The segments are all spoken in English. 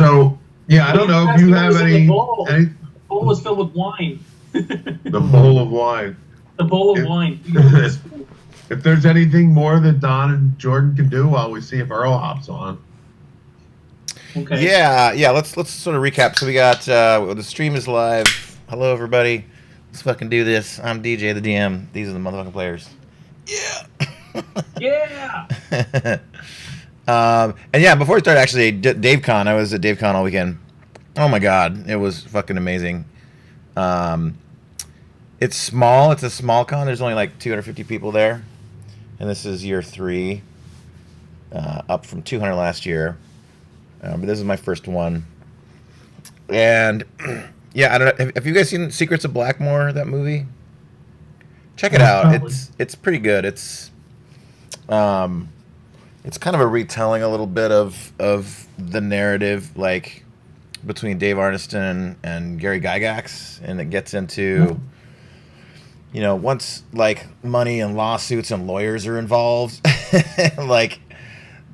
So yeah, I don't know if you What have was in the bowl? any The bowl was filled with wine. the bowl of wine. The bowl of If, wine. You know, this food. if there's anything more that Don and Jordan can do while we see if Earl hops on. Okay. Yeah. Let's sort of recap. So we got the stream is live. Hello, everybody. Let's fucking do this. I'm DJ, the DM. These are the motherfucking players. Yeah. And yeah, before we started, actually, DaveCon. I was at DaveCon all weekend. Oh my god, it was fucking amazing. It's small. It's a small con. There's only like 250 people there, and this is year 3, up from 200 last year. But this is my first one, and yeah, I don't know. Have you guys seen Secrets of Blackmore? That movie? Check it out. It's pretty good. It's kind of a retelling a little bit of the narrative, like between Dave Arneson and Gary Gygax, and it gets into, you know, once like money and lawsuits and lawyers are involved, like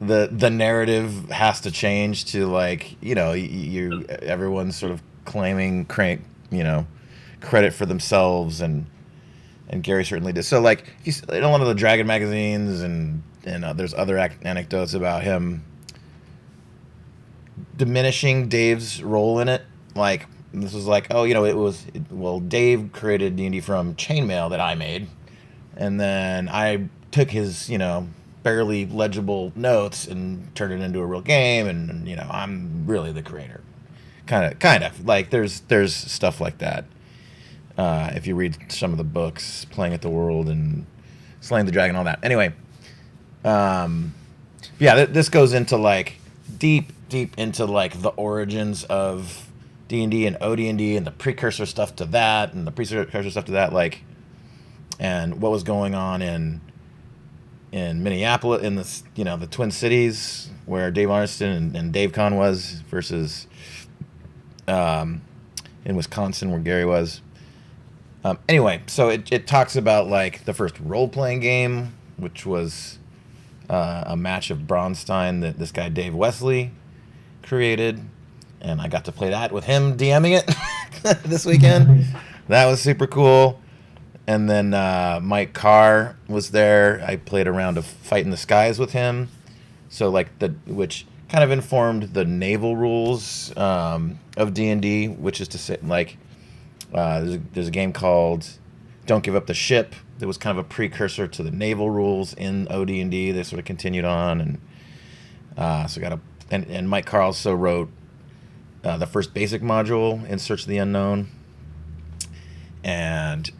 the narrative has to change to, like, you know, everyone's sort of claiming credit for themselves, and Gary certainly did. So like, if you in a lot of the Dragon magazines and there's other anecdotes about him diminishing Dave's role in it. Like, this was like, oh, you know, Dave created D&D from chainmail that I made, and then I took his, you know, barely legible notes and turned it into a real game, and you know, I'm really the creator. Kind of like there's stuff like that. If you read some of the books, Playing at the World and Slaying the Dragon, all that. Anyway, yeah, this goes into like deep into like the origins of D&D and OD&D and the precursor stuff to that, and the precursor stuff to that, like, and what was going on in Minneapolis, in the, you know, the Twin Cities, where Dave Arneson and Dave Con was, versus in Wisconsin, where Gary was. Anyway, so it talks about like the first role-playing game, which was a match of Bronstein that this guy Dave Wesley created, and I got to play that with him DMing it this weekend. That was super cool. And then Mike Carr was there. I played a round of Fight in the Skies with him. So like which kind of informed the naval rules of D&D, which is to say, like, there's a game called Don't Give Up the Ship that was kind of a precursor to the naval rules in OD&D. They sort of continued on, and so and Mike Carr also wrote the first basic module in Search of the Unknown. And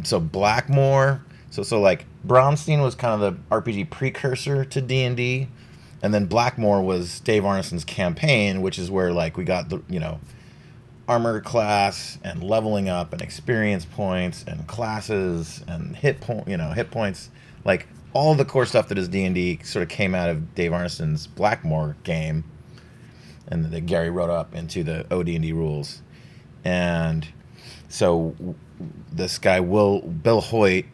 so Blackmore, so like Bronstein was kind of the RPG precursor to D&D, and then Blackmore was Dave Arneson's campaign, which is where like we got the, you know, armor class and leveling up and experience points and classes and hit points, like all the core stuff that is D&D sort of came out of Dave Arneson's Blackmore game, and that Gary wrote up into the OD&D rules. And so this guy Bill Hoyt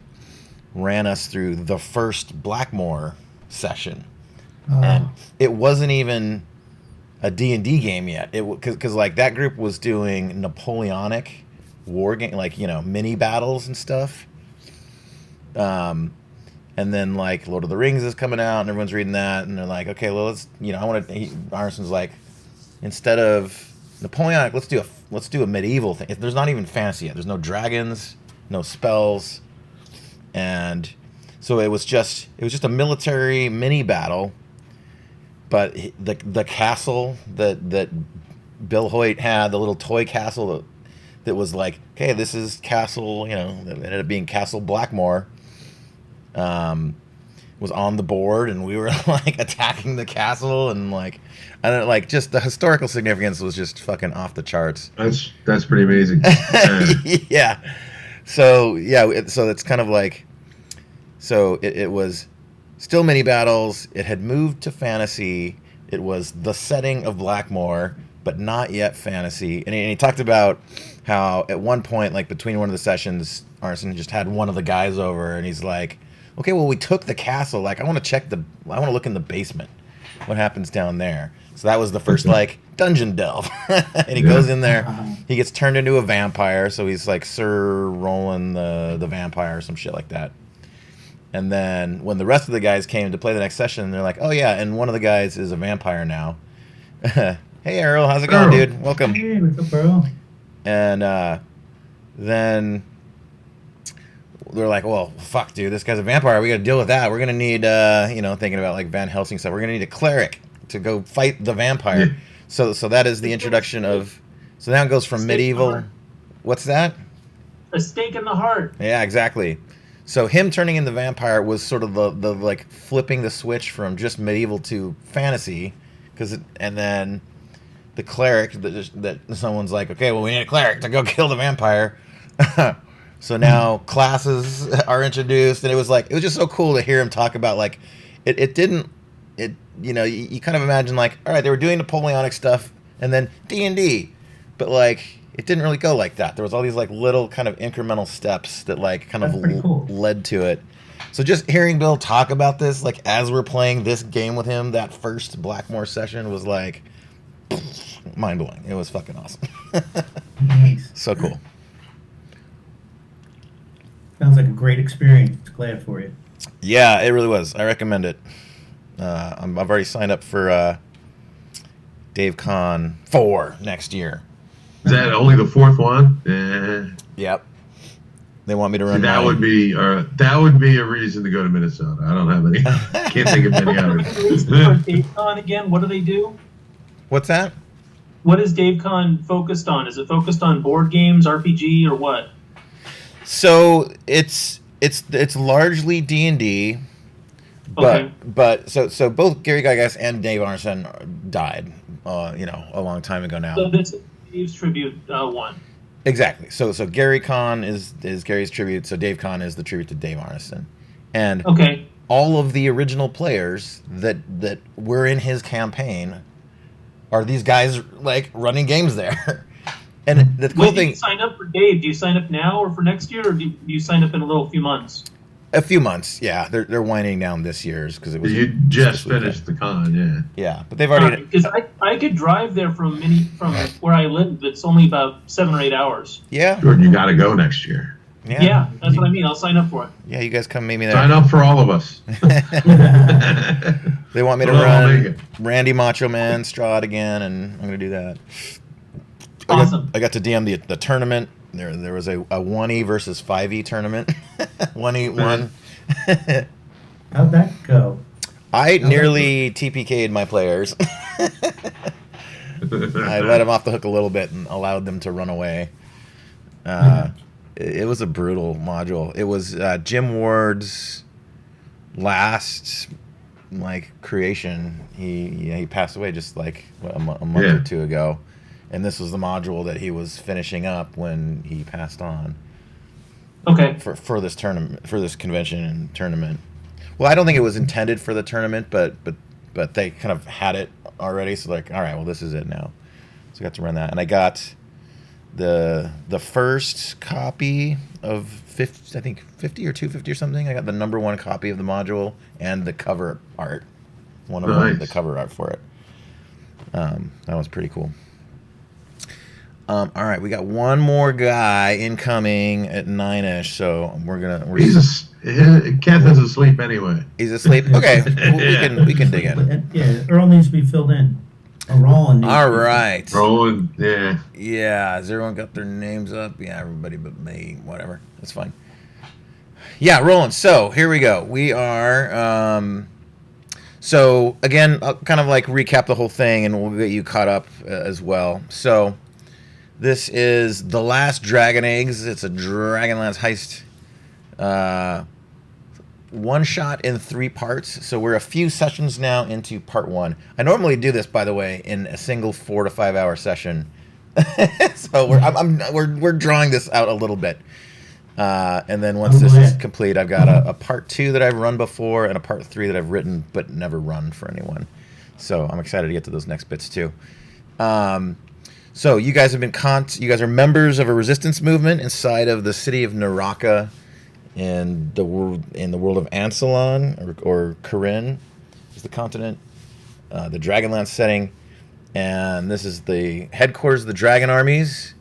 ran us through the first Blackmore session, and it wasn't even a D&D game yet. It because like that group was doing Napoleonic war game, like, you know, mini battles and stuff. And then like Lord of the Rings is coming out, and everyone's reading that, and they're like, okay, well, let's, you know, Arneson's like, instead of Napoleonic, let's do a medieval thing. There's not even fantasy yet. There's no dragons, no spells, and so it was just a military mini battle. But the castle that Bill Hoyt had, the little toy castle that was like, okay, this is Castle, you know, that ended up being Castle Blackmore, was on the board, and we were like attacking the castle, and like, I don't, like, just the historical significance was just fucking off the charts. That's pretty amazing. Yeah. So yeah, so it's kind of like, so it was still mini battles. It had moved to fantasy. It was the setting of Blackmore, but not yet fantasy. And he talked about how at one point, like between one of the sessions, Arneson just had one of the guys over, and he's like, okay, well, we took the castle. Like, I want to look in the basement. what happens down there. So that was the first like dungeon delve, and he goes in there. He gets turned into a vampire, so he's like Sir Roland the vampire or some shit like that. And then when the rest of the guys came to play the next session, they're like, "Oh yeah, and one of the guys is a vampire now." Hey Errol, how's it going, dude? Welcome. Hey, what's up, bro? And then they're like, "Well, fuck, dude, this guy's a vampire. We got to deal with that. We're gonna need, thinking about like Van Helsing stuff. We're gonna need a cleric to go fight the vampire." Yeah. So that is the introduction of. So now it goes from medieval. What's that? A stake in the heart. Yeah, exactly. So him turning into vampire was sort of the like flipping the switch from just medieval to fantasy, and then the cleric that someone's like, okay, well we need a cleric to go kill the vampire. So now classes are introduced, and it was just so cool to hear him talk about like you kind of imagine like, all right, they were doing Napoleonic stuff and then D&D, but like it didn't really go like that. There was all these like little kind of incremental steps that like kind of cool. led to it. So just hearing Bill talk about this, like as we're playing this game with him, that first Blackmore session was like mind blowing. It was fucking awesome. Nice. So cool. Sounds like a great experience. Glad for you. Yeah, it really was. I recommend it. I've already signed up for Dave Con 4 next year. Is that only the fourth one? Eh. Yep. They want me to run. See, that would be a reason to go to Minnesota. I don't have any. Can't think of any others. Dave Con again? What do they do? What's that? What is Dave Con focused on? Is it focused on board games, RPG, or what? So it's largely D&D, but so both Gary Gygax and Dave Arneson died, a long time ago now. So this is Dave's tribute one. Exactly. So Gary Con is Gary's tribute. So Dave Con is the tribute to Dave Arneson, and all of the original players that were in his campaign are these guys like running games there. And the cool thing. Do you sign up for Dave? Do you sign up now or for next year, or do you sign up in a few months? A few months, yeah. They're winding down this year's because it was. You just finished the con, yeah. Yeah, but they've already. Because I could drive there from where I live. It's only about 7 or 8 hours. Yeah. Jordan, you got to go next year. Yeah, that's what I mean. I'll sign up for it. Yeah, you guys come meet me there. Sign up for all of us. They want me to run Randy Macho Man Strahd again, and I'm going to do that. Awesome. I got to DM the tournament. There was a 1E versus 5E tournament. 1E1. How'd that go? I nearly TPK'd my players. I let them off the hook a little bit and allowed them to run away. It was a brutal module. It was Jim Ward's last creation. He passed away just like a month or two ago. And this was the module that he was finishing up when he passed on. Okay. For this tournament, for this convention and tournament. Well, I don't think it was intended for the tournament, but they kind of had it already. So like, all right, well, this is it now. So I got to run that, and I got the first copy of 50, I think 50 or 250 or something. I got the #1 copy of the module and the cover art. One of them, the cover art for it. That was pretty cool. All right, we got one more guy incoming at 9ish, so Keth is asleep anyway. He's asleep. Okay, we can dig in. Yeah, Earl needs to be filled in. Roland. All right. Roland, yeah. Yeah, has everyone got their names up? Yeah, everybody but me. Whatever, that's fine. Yeah, Roland. So here we go. We are. So again, I'll kind of like recap the whole thing, and we'll get you caught up as well. So. This is The Last Dragon Eggs. It's a Dragonlance heist. One shot in 3 parts. So we're a few sessions now into part 1. I normally do this, by the way, in a single 4 to 5 hour session. So we're drawing this out a little bit. And then once this is complete, I've got a part 2 that I've run before and a part 3 that I've written but never run for anyone. So I'm excited to get to those next bits too. So you guys have been you guys are members of a resistance movement inside of the city of Naraka in the world of Ansalon or Corinne is the continent. the Dragonlance setting, and this is the headquarters of the Dragon armies.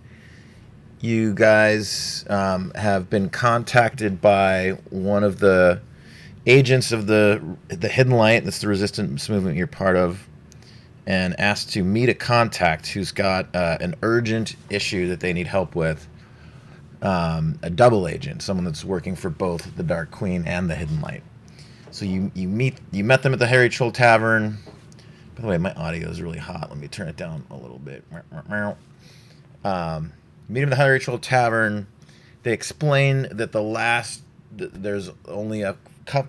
You guys have been contacted by one of the agents of the Hidden Light. That's the resistance movement you're part of, and asked to meet a contact who's got an urgent issue that they need help with. A double agent, someone that's working for both the Dark Queen and the Hidden Light. So you met them at the Hairy Troll Tavern. By the way, my audio is really hot. Let me turn it down a little bit. Meet him at the Hairy Troll Tavern. They explain that there's only a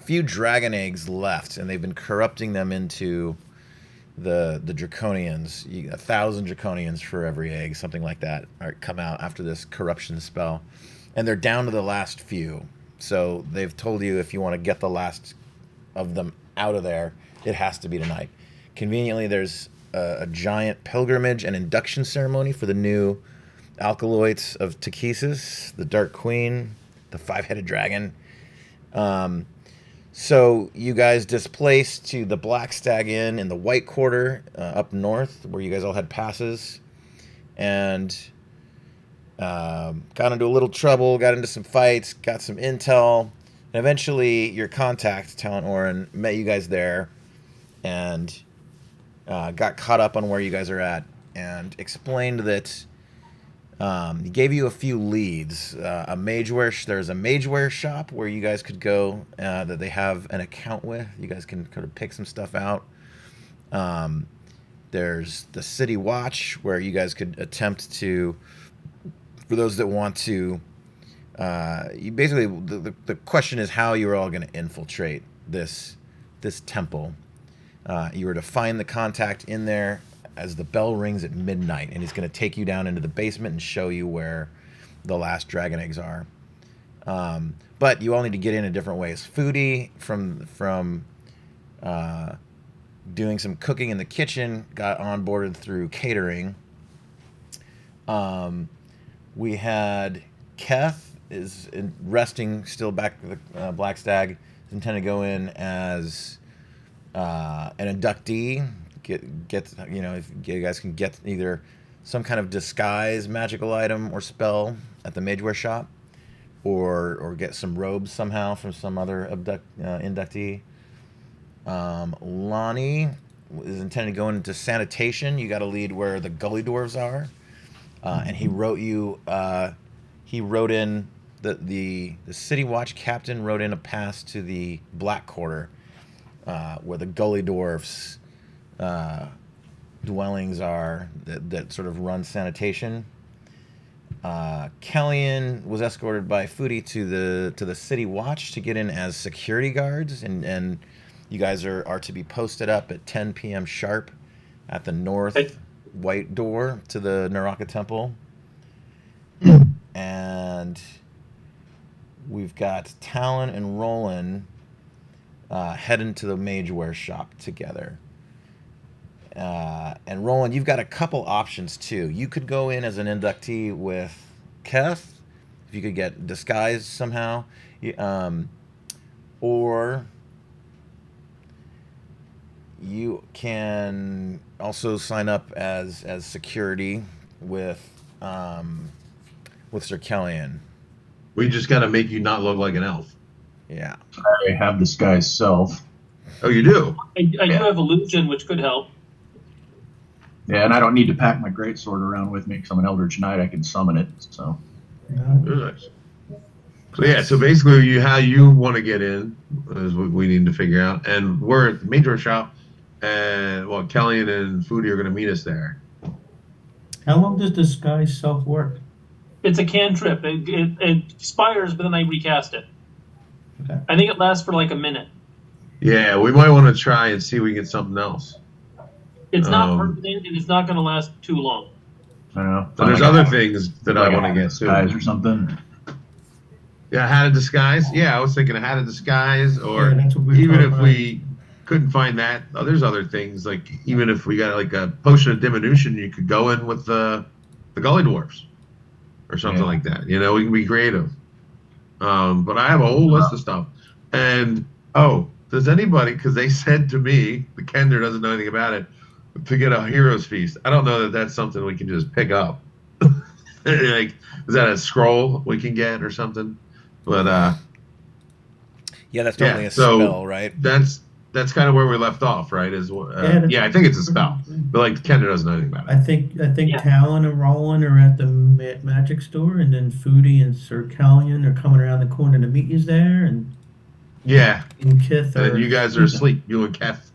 few dragon eggs left, and they've been corrupting them into the Draconians. 1,000 Draconians for every egg, something like that, come out after this corruption spell. And they're down to the last few. So they've told you if you want to get the last of them out of there, it has to be tonight. Conveniently, there's a giant pilgrimage and induction ceremony for the new alkaloids of Takesis, the Dark Queen, the 5-headed dragon. So you guys displaced to the Black Stag Inn in the White Quarter up north, where you guys all had passes, and got into a little trouble, got into some fights, got some intel, and eventually your contact, Talent Oren, met you guys there, and got caught up on where you guys are at, and explained that he gave you a few leads. There's a mageware shop where you guys could go that they have an account with. You guys can kind of pick some stuff out. There's the City Watch where you guys could attempt to, for those that want to, the question is how you're all going to infiltrate this temple. You were to find the contact in there as the bell rings at midnight, and he's going to take you down into the basement and show you where the last dragon eggs are. But you all need to get in different ways. Foodie, from doing some cooking in the kitchen, got onboarded through catering. We had Keth resting still back at the Black Stag. Is intended to go in as an inductee. If you guys can get either some kind of disguise magical item or spell at the mageware shop, or get some robes somehow from some other inductee. Lonnie is intended to go into sanitation. You got to lead where the gully dwarves are, and he wrote in the City Watch captain wrote in a pass to the Black Quarter, where the gully dwarfs dwellings are that sort of run sanitation. Kellyan was escorted by Foodie to the City Watch to get in as security guards, and you guys are to be posted up at 10 p.m. sharp at the north white door to the Naraka Temple. And we've got Talon and Roland heading to the mageware shop together. And Roland, you've got a couple options too. You could go in as an inductee with Keth, if you could get disguised somehow, or you can also sign up as security with Sir Kellyan. We just got to make you not look like an elf. Yeah. I have disguised self. Oh, you do? I do have illusion, which could help. Yeah, and I don't need to pack my greatsword around with me because I'm an Eldritch Knight. I can summon it. So. Nice. So yeah, so basically, how you want to get in is what we need to figure out, and we're at the major shop, and Kellyan and Foodie are going to meet us there. How long does disguise self work? It's a cantrip. It expires, but then I recast it. Okay. I think it lasts for like a minute. Yeah, we might want to try and see if we get something else. It's not permanent, and it's not going to last too long. I don't know. So there's other things that I want to get disguise too. or something. Yeah, how to disguise. Yeah, I was thinking of how to disguise, or Yeah, that's what we even were if talking we couldn't find that, there's other things, like even if we got like a potion of diminution, you could go in with the gully dwarfs or something like that. We can be creative. But I have a whole list of stuff. And does anybody? Because they said to me, the Kender doesn't know anything about it, to get a Heroes Feast. I don't know that that's something we can just pick up. Like, is that a scroll we can get or something? But Yeah, that's normally yeah. a So spell, right? that's kind of where we left off, right? Yeah, I think it's a spell, but like Kender doesn't know anything about I it. think Yeah. Talon and Roland are at the magic store, and then Foodie and Sir Callion are coming around the corner to meet you there, Yeah, and Kith and are you guys are asleep. You and Keth.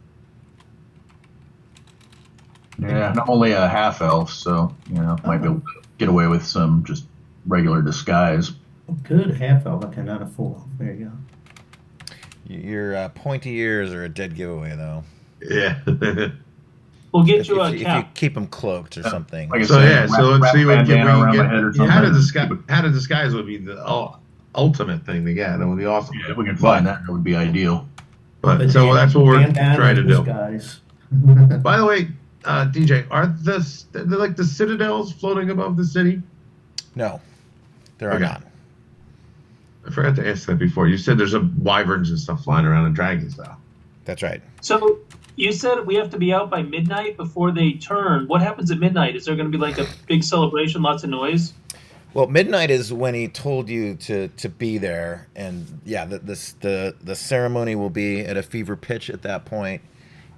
Yeah, and I'm only a half elf, so might be able to get away with some just regular disguise. Good half elf. Okay, not a full elf. There you go. Your pointy ears are a dead giveaway, though. Yeah. We'll get If, you if, a you- if you cap. keep them cloaked or something. Like I So said, yeah, so let's wrap see what we bandana can around my get. head or How to something. disguise would be the ultimate thing to get. That would be awesome. Yeah, if we can find that, that would be ideal. But so that's what we're bandana trying to do. disguise. By the way, DJ, are the citadels floating above the city? No, there are Okay. not. I forgot to ask that before. You said there's wyverns and stuff flying around and dragons, though. That's right. So you said we have to be out by midnight before they turn. What happens at midnight? Is there going to be like a big celebration, lots of noise? Well, midnight is when he told you to be there, and yeah, the ceremony will be at a fever pitch at that point,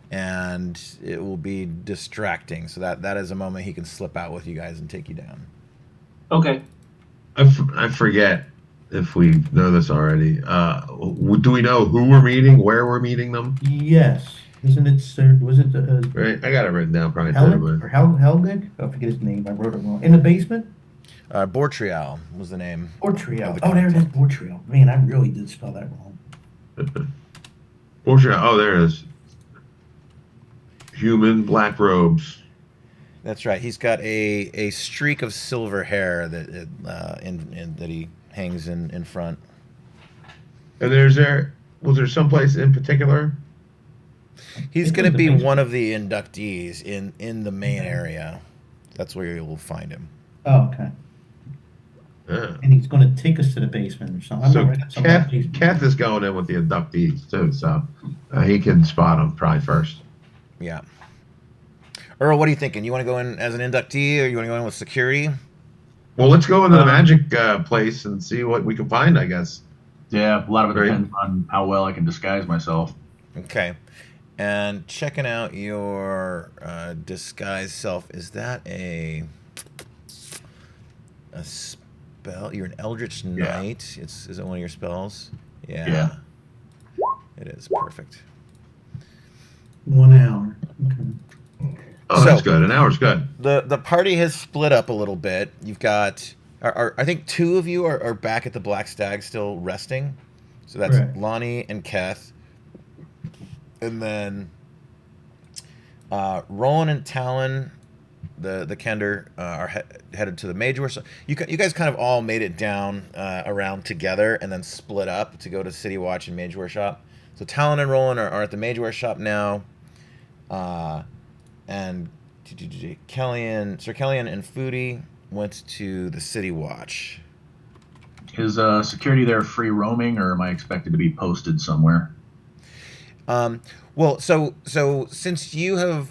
and it will be distracting. So that is a moment he can slip out with you guys and take you down. Okay. I forget if we know this already. Do we know who we're meeting, where we're meeting them? Yes, isn't it? Sir, was it Right, I got it written down probably Helen too, or Helgig? I forget his name. I wrote it wrong. In the basement. Bortrial was the name. Bortrial. Of the Oh, there it is. content. Bortrial. Man, I really did spell that wrong. Oh, there it is. Human black robes. That's right. He's got a streak of silver hair that that he hangs in front. And was there someplace in particular? He's It going to was the be basement. one of the inductees in the main area. That's where you'll find him. Oh, okay. Yeah. And he's going to take us to the basement or something. So I'm not something about basement. Kath is going in with the inductees too, so he can spot them probably first. Yeah. Earl, what are you thinking? You want to go in as an inductee, or you want to go in with security? Well, let's go into the magic place and see what we can find, I guess. Yeah, a lot of it Right. depends on how well I can disguise myself. Okay. And checking out your disguised self, is that a spell? You're an Eldritch Yeah. Knight. Is it one of your spells? Yeah. Yeah. It is perfect. 1 hour. Okay. Oh, that's So- good. An hour's good. The party has split up a little bit. You've got, I think 2 of you are back at the Black Stag still resting. So that's Correct. Lonnie and Keth. And then Rowan and Talon, the Kender, are headed to the Major. So you guys kind of all made it down around together and then split up to go to City Watch and Mage Workshop. So Talon and Rowan are at the Mage Workshop now. And Sir Kellyan and Foodie went to the City Watch. Is security there free roaming, or am I expected to be posted somewhere? Well, so since you've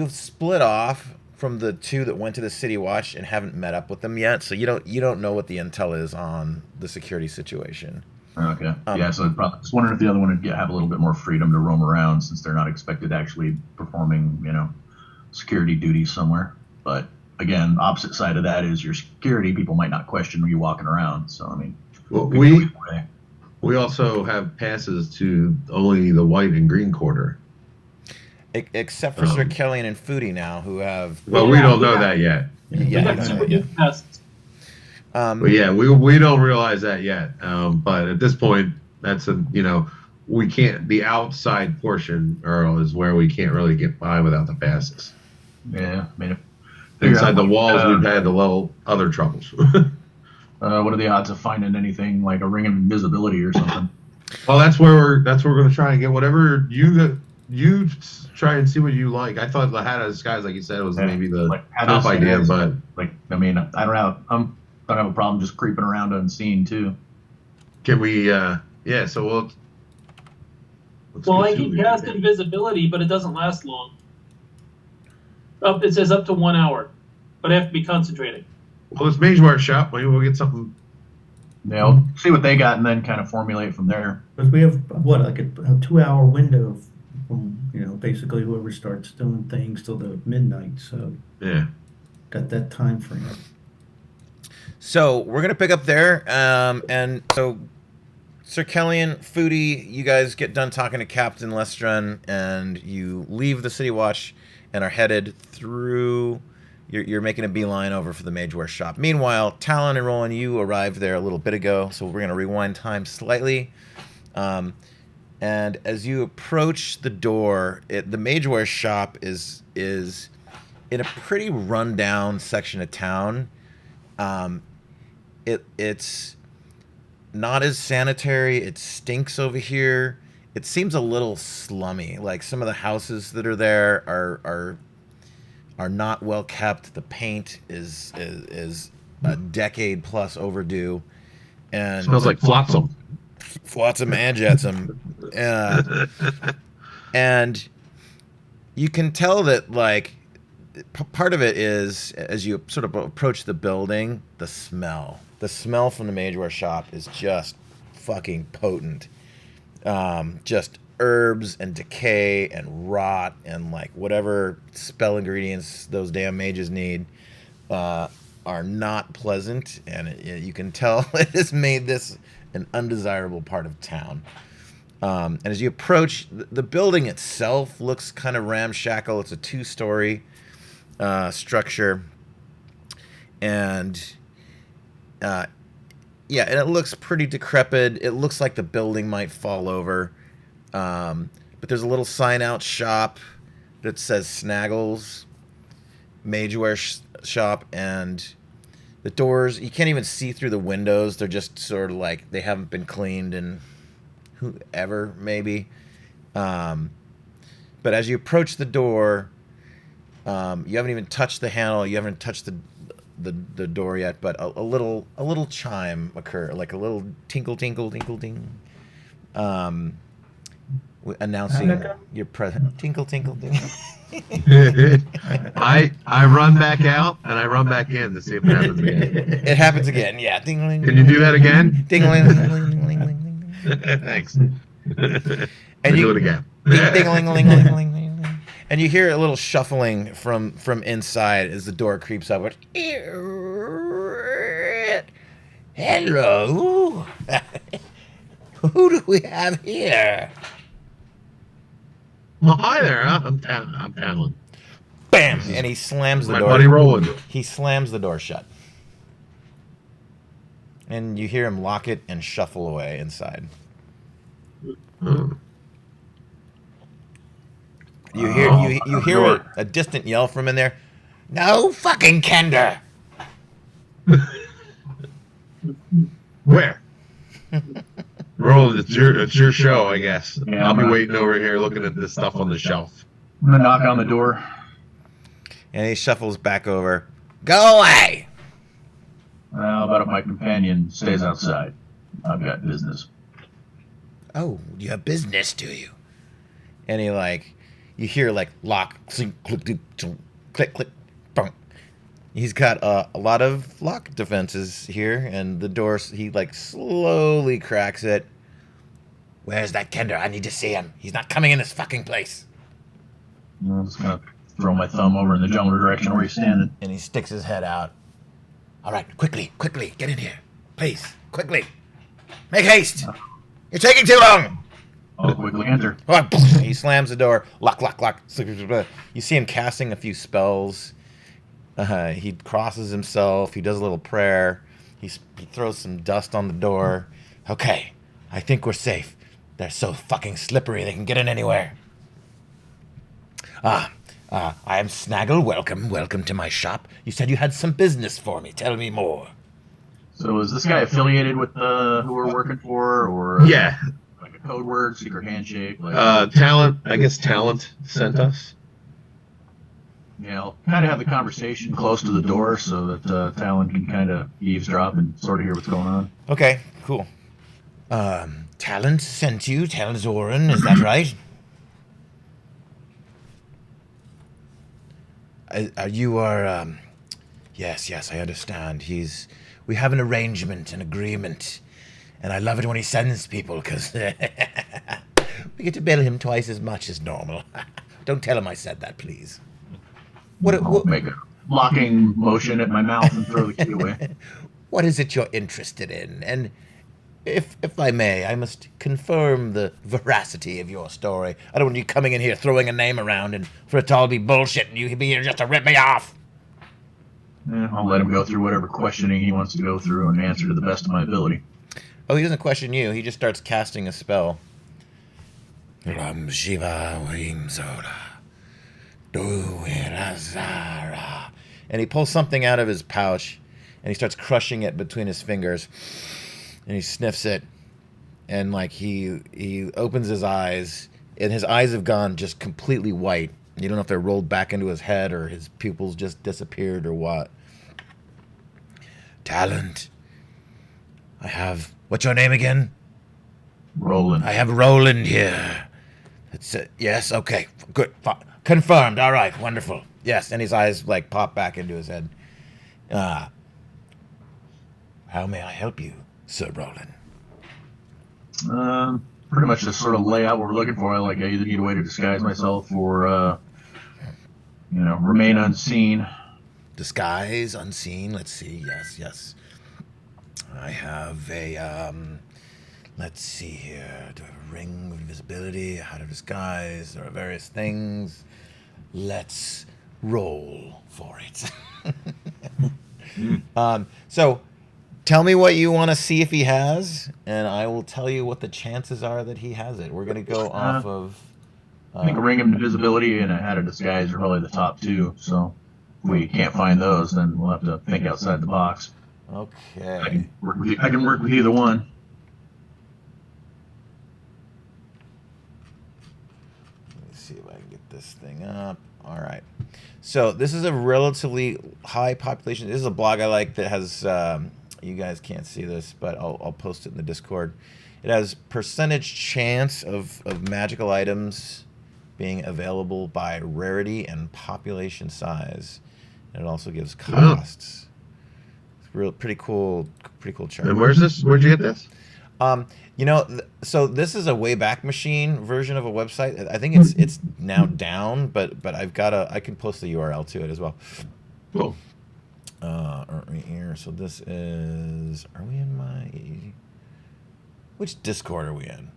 split off from the 2 that went to the City Watch and haven't met up with them yet, so you don't know what the intel is on the security situation. Okay. Yeah, so I was wondering if the other one would have a little bit more freedom to roam around since they're not expected to actually performing, security duties somewhere. But again, opposite side of that is your security people might not question you walking around. So I mean, Well, could go we either way. we also have passes to only the white and green quarter. Except for Sir Kellyan and Foodie now, who have... Well, we don't know that yet. Yeah, We you got don't super know yet. good passes. But yeah, we don't realize that yet. But at this point, that's we can't. The outside portion, Earl, is where we can't really get by without the passes. Yeah, I mean, Inside the walls, we've had the little other troubles. what are the odds of finding anything like a ring of invisibility or something? Well, that's where we're going to try and get whatever you try and see what you like. I thought the hat of disguise, like you said, was maybe the Like, how top does- idea, but Like, I mean, I don't have a problem just creeping around unseen too. can we? Yeah. So Let's Well, get I to keep it. cast invisibility, but it doesn't last long. It says up to 1 hour, but I have to be concentrating. Well, it's Mage War Shop. Maybe we'll get something. Yeah, we'll see what they got and then kind of formulate from there. Because we have, what, like a 2 hour window from, basically whoever starts doing things till the midnight, so Yeah. got that time frame. So we're gonna pick up there, and so Sir Kellyan, Foodie, you guys get done talking to Captain Lestran, and you leave the City Watch and are headed through. You're making a beeline over for the Mageware shop. Meanwhile, Talon and Roland, you arrived there a little bit ago, so we're gonna rewind time slightly. And as you approach the door, the Mageware shop is in a pretty rundown section of town. It's not as sanitary. It stinks over here. It seems a little slummy. Like some of the houses that are there are not well kept. The paint is a decade plus overdue, and Smells like flotsam. flotsam and jetsam. And you can tell that, like, part of it is, as you sort of approach the building, the smell. The smell from the Mageware shop is just fucking potent. Just herbs and decay and rot and, like, whatever spell ingredients those damn mages need are not pleasant. And you can tell it has made this an undesirable part of town. And as you approach, the building itself looks kind of ramshackle. It's a 2-story structure, and and it looks pretty decrepit. It looks like the building might fall over, but there's a little sign out shop that says Snaggles Mageware shop, and the doors, you can't even see through the windows. They're just sort of like they haven't been cleaned in whoever, maybe. But as you approach the door, you haven't even touched the handle. You haven't touched the door yet. But a little chime occur, like a little tinkle, tinkle, tinkle, ding, announcing your presence. Tinkle, tinkle, ding. I run back out and I run back in to see if it happens again. It happens again. Yeah. Ding, ling, Can you do that again? ding, ling, ling, ling, ling, ling, ling. Thanks. And you you do it again. ding, ding, ling, ling, ling, ling, ling, ling. And you hear a little shuffling from inside as the door creeps up. Hello. Who do we have here? Well, hi there. I'm Talon. Bam! And he slams the My door. buddy Roland. He slams the door shut. And you hear him lock it and shuffle away inside. Oh. You hear a distant yell from in there. No fucking Kender. Where? Roland, it's your show, I guess. Yeah, I'll be I'm waiting over here looking at this stuff on the shelf. I'm gonna knock on the door. And he shuffles back over. Go away. How about if my companion stays outside? I've got business. Oh, you have business, do you? And he you hear lock, clink, click, click, click, bunk. He's got a lot of lock defenses here, and the door, he slowly cracks it. Where's that Kender? I need to see him. He's not coming in this fucking place. I'm just gonna throw my thumb over in the general direction where he's standing. And he sticks his head out. All right, quickly, get in here. Please, quickly. Make haste. You're taking too long. I'll quickly enter. He slams the door. Lock. You see him casting a few spells. He crosses himself. He does a little prayer. He throws some dust on the door. Okay, I think we're safe. They're so fucking slippery they can get in anywhere. I am Snaggle. Welcome to my shop. You said you had some business for me. Tell me more. So is this guy affiliated with who we're working for, or Yeah. like a code word, secret handshake? Like, Talent. I guess Talent sent us. yeah, I'll kind of have the conversation close to the door so that Talon can kind of eavesdrop and sort of hear what's going on. Okay, cool. Talent sent you, Talzoran, is that right? You are, yes, I understand. We have an arrangement, an agreement, and I love it when he sends people, because we get to bill him twice as much as normal. Don't tell him I said that, please. I'll make a locking motion at my mouth and throw the key away. What is it you're interested in? And if I may, I must confirm the veracity of your story. I don't want you coming in here throwing a name around and for it to all be bullshit and you be here just to rip me off. I'll let him go through whatever questioning he wants to go through and answer to the best of my ability. Oh, he doesn't question you. He just starts casting a spell. Ram Shiva Wim Zola. And he pulls something out of his pouch and he starts crushing it between his fingers. And he sniffs it, and like he opens his eyes, and his eyes have gone just completely white. You don't know if they're rolled back into his head or his pupils just disappeared or what. Talent. I have... What's your name again? Roland. I have Roland here. That's it. Yes, okay. Good. Confirmed. All right. Wonderful. Yes, and his eyes like pop back into his head. How may I help you, Sir Roland? Pretty much just sort of lay out what we're looking for. Like, I either need a way to disguise myself or, remain unseen. Disguise, unseen. Let's see. Yes. I have a, let's see here. Do I have a ring of invisibility? How to disguise? There are various things. Let's roll for it. So... Tell me what you want to see if he has, and I will tell you what the chances are that he has it. We're going to go off of... I think a ring of invisibility and a hat of disguise are probably the top two, so if we can't find those, then we'll have to think outside the box. Okay. I can work with either one. Let me see if I can get this thing up. All right. So this is a relatively high population. This is a blog I like that has... you guys can't see this, but I'll post it in the Discord. It has percentage chance of magical items being available by rarity and population size. And it also gives costs. It's pretty cool chart. And where's this? Where'd you get this? So this is a Wayback Machine version of a website. I think it's now down, but I can post the URL to it as well. Cool. Right here. So this is... Are we in my... Which Discord are we in?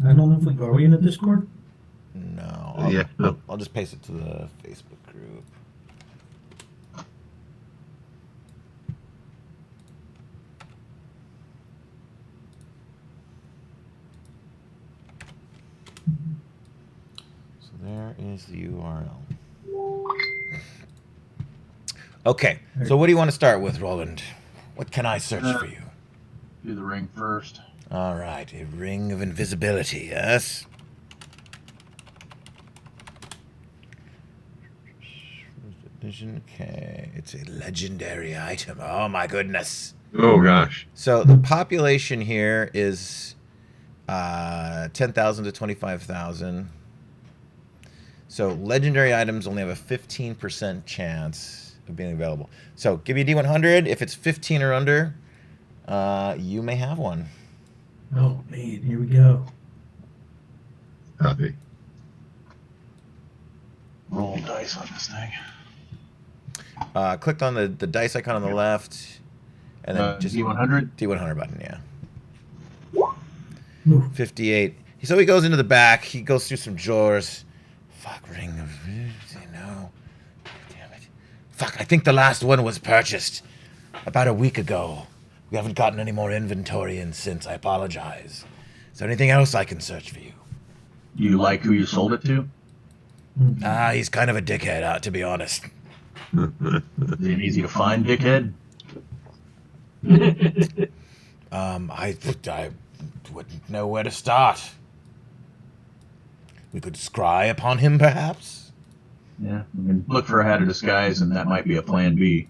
I don't know if we... Are we in a Discord? No. I'll just paste it to the Facebook group. So there is the URL. Okay, so what do you want to start with, Roland? What can I search for you? Do the ring first. All right, a ring of invisibility, yes? Okay, it's a legendary item. Oh, my goodness. Oh, gosh. So the population here is 10,000 to 25,000. So legendary items only have a 15% chance of being available. So give me a D100. If it's 15 or under, you may have one. Oh, man. Here we go. Copy. Roll dice on this thing. Clicked on the dice icon on the left, and then just D100? D100 button, yeah. Ooh. 58. So he goes into the back. He goes through some drawers. Fuck, ring of... No. Damn it. Fuck, I think the last one was purchased about a week ago. We haven't gotten any more inventory in since. I apologize. Is there anything else I can search for you? You like who you sold it to? He's kind of a dickhead, to be honest. Is he an easy to find dickhead? I wouldn't know where to start. We could scry upon him, perhaps? Yeah, we can look for a hat of disguise, and that might be a plan B.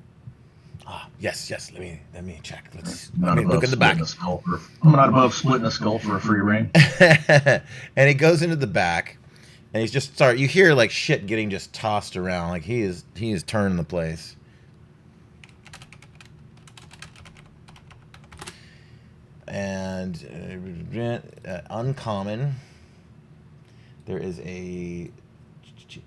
Ah, yes, yes. Let me check. Let Not me above look in the splitting back. a skull for. I'm not above splitting a skull for a free ring. And he goes into the back, and he's just start. You hear like shit getting just tossed around. Like he is turning the place. And uncommon. There is a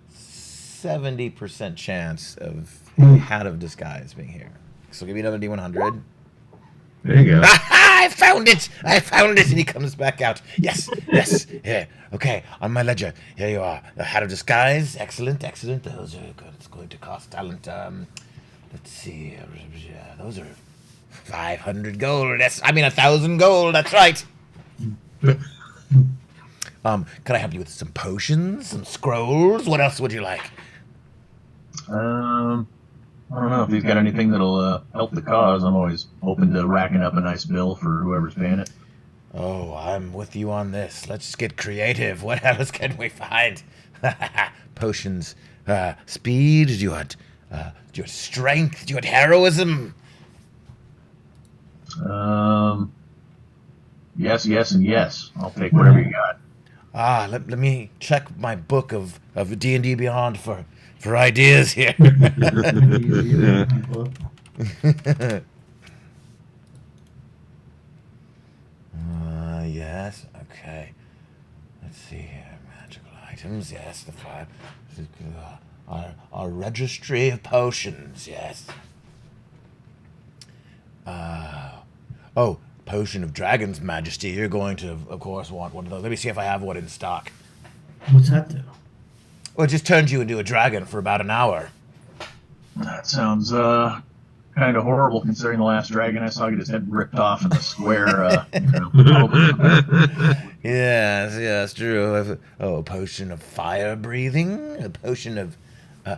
70% chance of a hat of disguise being here. So give me another D100. There you go. I found it! I found it! And he comes back out. Yes, yes, yeah. Okay, on my ledger. Here you are. The hat of disguise. Excellent, excellent. Those are good. It's going to cost talent. Let's see. Those are 500 gold. That's, I mean, 1,000 gold. That's right. Can I help you with some potions, some scrolls? What else would you like? I don't know if he's got anything that'll help the cause. I'm always open to racking up a nice bill for whoever's paying it. Oh, I'm with you on this. Let's get creative. What else can we find? Potions. Speed. Do you want strength? Do you want heroism? Yes, yes, and yes. I'll take whatever you got. Let me check my book of D&D Beyond for ideas here. Yes. Okay. Let's see here. Magical items. Yes, the 5. Our registry of potions. Yes. Oh, potion of Dragon's Majesty. You're going to, of course, want one of those. Let me see if I have one in stock. What's that do? Well, it just turns you into a dragon for about an hour. That sounds kind of horrible considering the last dragon I saw get his head ripped off in the square. Yes, yes, true. Oh, a potion of fire breathing, a potion of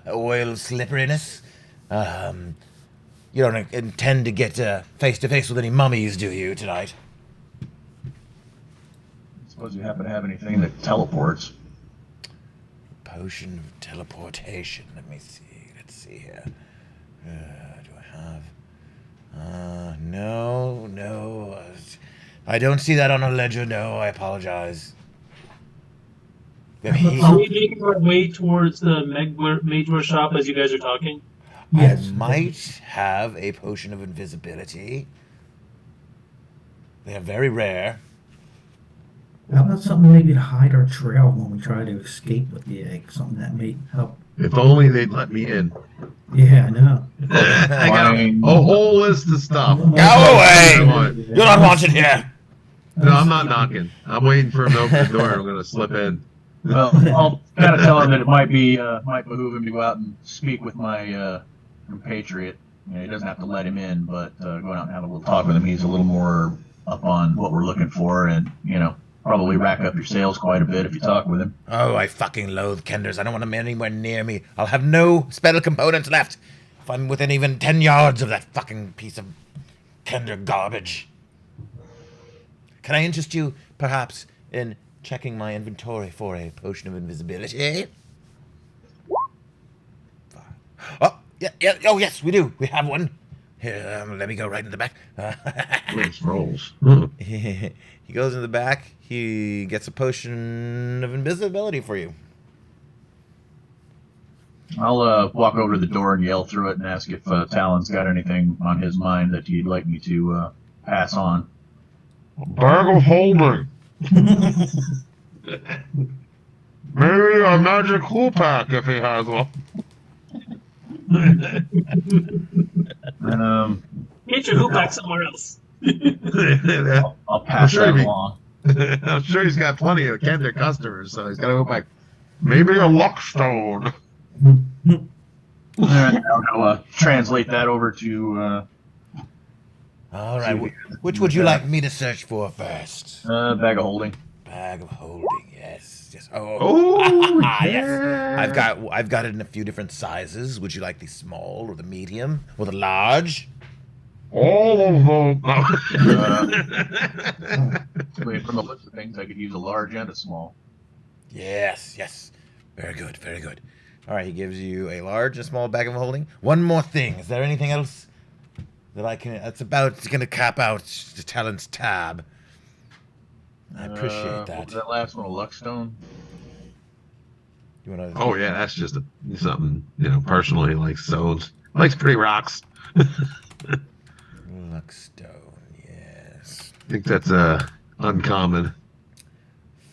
oil slipperiness. You don't intend to get face to face with any mummies, do you, tonight? I suppose you happen to have anything that teleports. Potion of teleportation. Let me see. Let's see here. Do I have? No. I don't see that on a ledger. No, I apologize. Are we making our way towards the Major shop as you guys are talking? Yes. I might have a potion of invisibility. They are very rare. How about something maybe to hide our trail when we try to escape with the egg? Something that may help. If only they'd let me in. Yeah, I know. I got a whole list of stuff. Go away! What? You're not wanted here. No, I'm not knocking. I'm waiting for him to open the door. I'm going to slip in. Well, I'll kind of tell him that it might behoove him to go out and speak with my compatriot. You know, he doesn't have to let him in, but go out and have a little talk with him. He's a little more up on what we're looking for, and probably rack up your sales quite a bit if you talk with him. Oh, I fucking loathe Kenders. I don't want them anywhere near me. I'll have no spell components left if I'm within even 10 yards of that fucking piece of Kender garbage. Can I interest you, perhaps, in checking my inventory for a potion of invisibility? Oh, yeah. Oh, yes, we do. We have one. Here, let me go right in the back. Rolls. He goes in the back. He gets a potion of invisibility for you. I'll walk over to the door and yell through it and ask if Talon's got anything on his mind that he'd like me to pass on. Bag of holding. Maybe a magic clue pack if he has one. And Get your hoop back somewhere else. I'll pass sure that he- along. I'm sure he's got plenty of Kender customers, so he's got to go back. Maybe a luck stone. And I'll translate that over to All right. Which would you like me to search for first? bag of holding. Bag of holding. Yes. Oh, yes. yeah. I've got it in a few different sizes. Would you like the small or the medium or the large? All of them. Wait, from the looks of things, I could use a large and a small. Yes. Very good. All right. He gives you a large and small bag of holding. One more thing. Is there anything else that I can. It's gonna cap out the talent's tab. I appreciate What that. was that last one? A Luckstone? You wanna? Oh yeah, that's just something personally like so. Likes pretty rocks. Luckstone, yes. I think that's uncommon.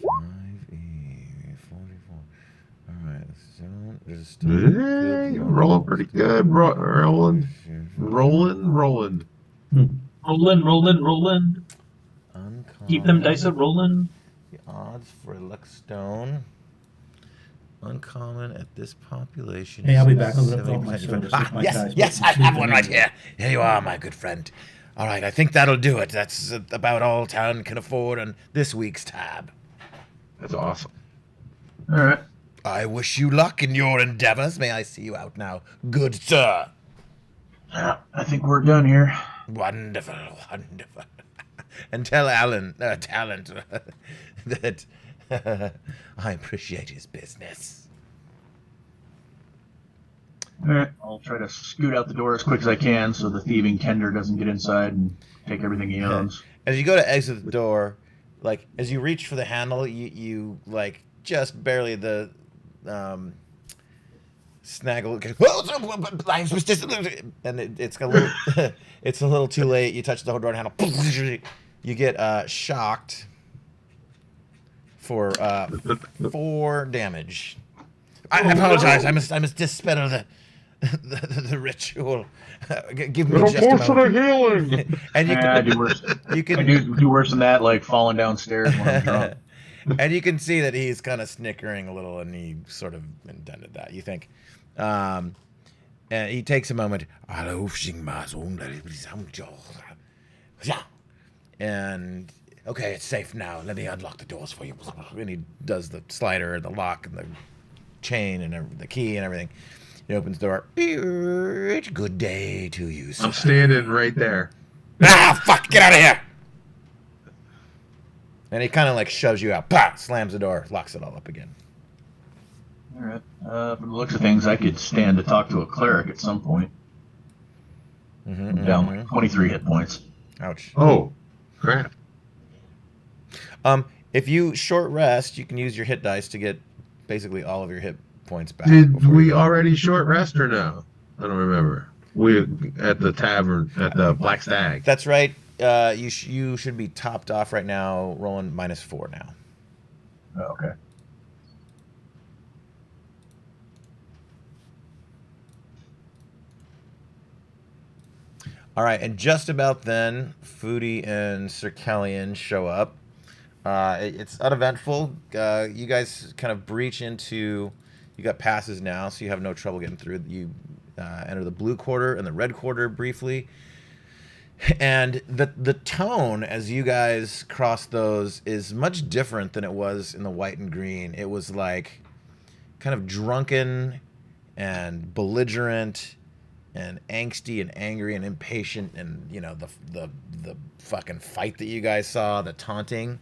5e 44. All right, so there's still Hey, good rolling pretty good. Rolling. Rolling, rolling. Uncommon. Keep them dice a rolling. The odds for a Luckstone. Uncommon at this population. Hey, I'll be back. I'll look 70% off my soda. Ah, since my yes, guy's yes, I sleeping have one right in. here. Here you are, my good friend. All right, I think that'll do it. That's about all town can afford on this week's tab. That's awesome. All right. I wish you luck in your endeavors. May I see you out now, good sir? Yeah, I think we're done here. Wonderful, wonderful. And tell Talent that I appreciate his business. All right. I'll try to scoot out the door as quick as I can so the thieving Kender doesn't get inside and take everything he owns. As you go to exit the door, like as you reach for the handle, you like just barely the snaggle, and it's got a little, it's a little too late. You touch the door handle, you get shocked for 4 damage. I apologize. I must dispel the ritual. Give me just a moment. healing. And you I can, do worse. you I can do worse than that, like falling downstairs when I'm drunk. and you can see that he's kind of snickering a little, and he sort of intended that. You think, and he takes a moment. And okay, it's safe now. Let me unlock the doors for you. And he does the slider, and the lock, and the chain, and the key, and everything. He opens the door. Good day to you, sir. I'm standing right there. Ah, fuck! Get out of here! And he kind of like shoves you out. Bah! Slams the door, locks it all up again. All right. From the looks of things, I could stand to talk to a cleric at some point. I'm down like 23 hit points. Ouch. Oh, crap. If you short rest, you can use your hit dice to get basically all of your hit points back. Did before we you go. already short rest or no? I don't remember. We at the tavern at the Black Stag. That's right. You should be topped off right now, rolling -4 now. Oh, okay. All right, and just about then, Foodie and Sir Kellyan show up. It's uneventful. You guys kind of breach into. You got passes now, so you have no trouble getting through. You enter the blue quarter and the red quarter briefly. And the tone as you guys cross those is much different than it was in the white and green. It was like kind of drunken and belligerent and angsty and angry and impatient, and you know the fucking fight that you guys saw, the taunting.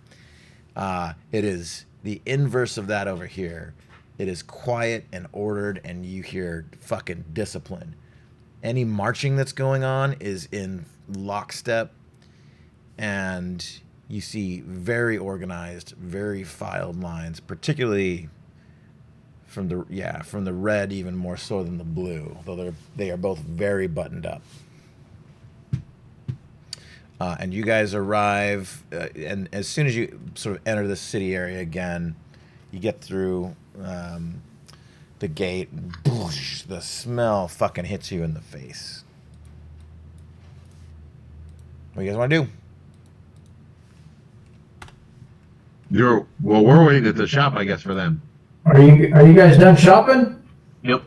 It is the inverse of that over here. It is quiet and ordered, and you hear fucking discipline. Any marching that's going on is in lockstep, and you see very organized, very filed lines, particularly from the red even more so than the blue, though they are both very buttoned up. And you guys arrive, and as soon as you sort of enter the city area again, you get through the gate, and boosh, the smell fucking hits you in the face. What do you guys want to do? We're waiting at the shop, I guess, for them. Are you guys done shopping? Yep.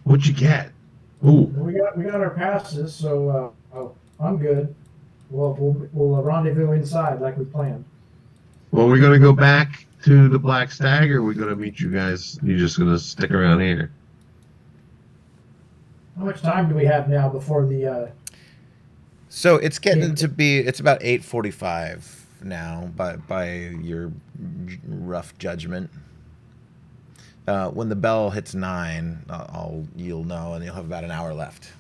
What'd you get? Ooh, We got our passes, so I'm good. We'll rendezvous inside like we planned. well, we're gonna go back to the Black Stag, or are we gonna meet you guys? You're just gonna stick around here? How much time do we have now before the? So it's getting to be, it's about 8:45 now by your rough judgment. When the bell hits 9, you'll know, and you'll have about an hour left.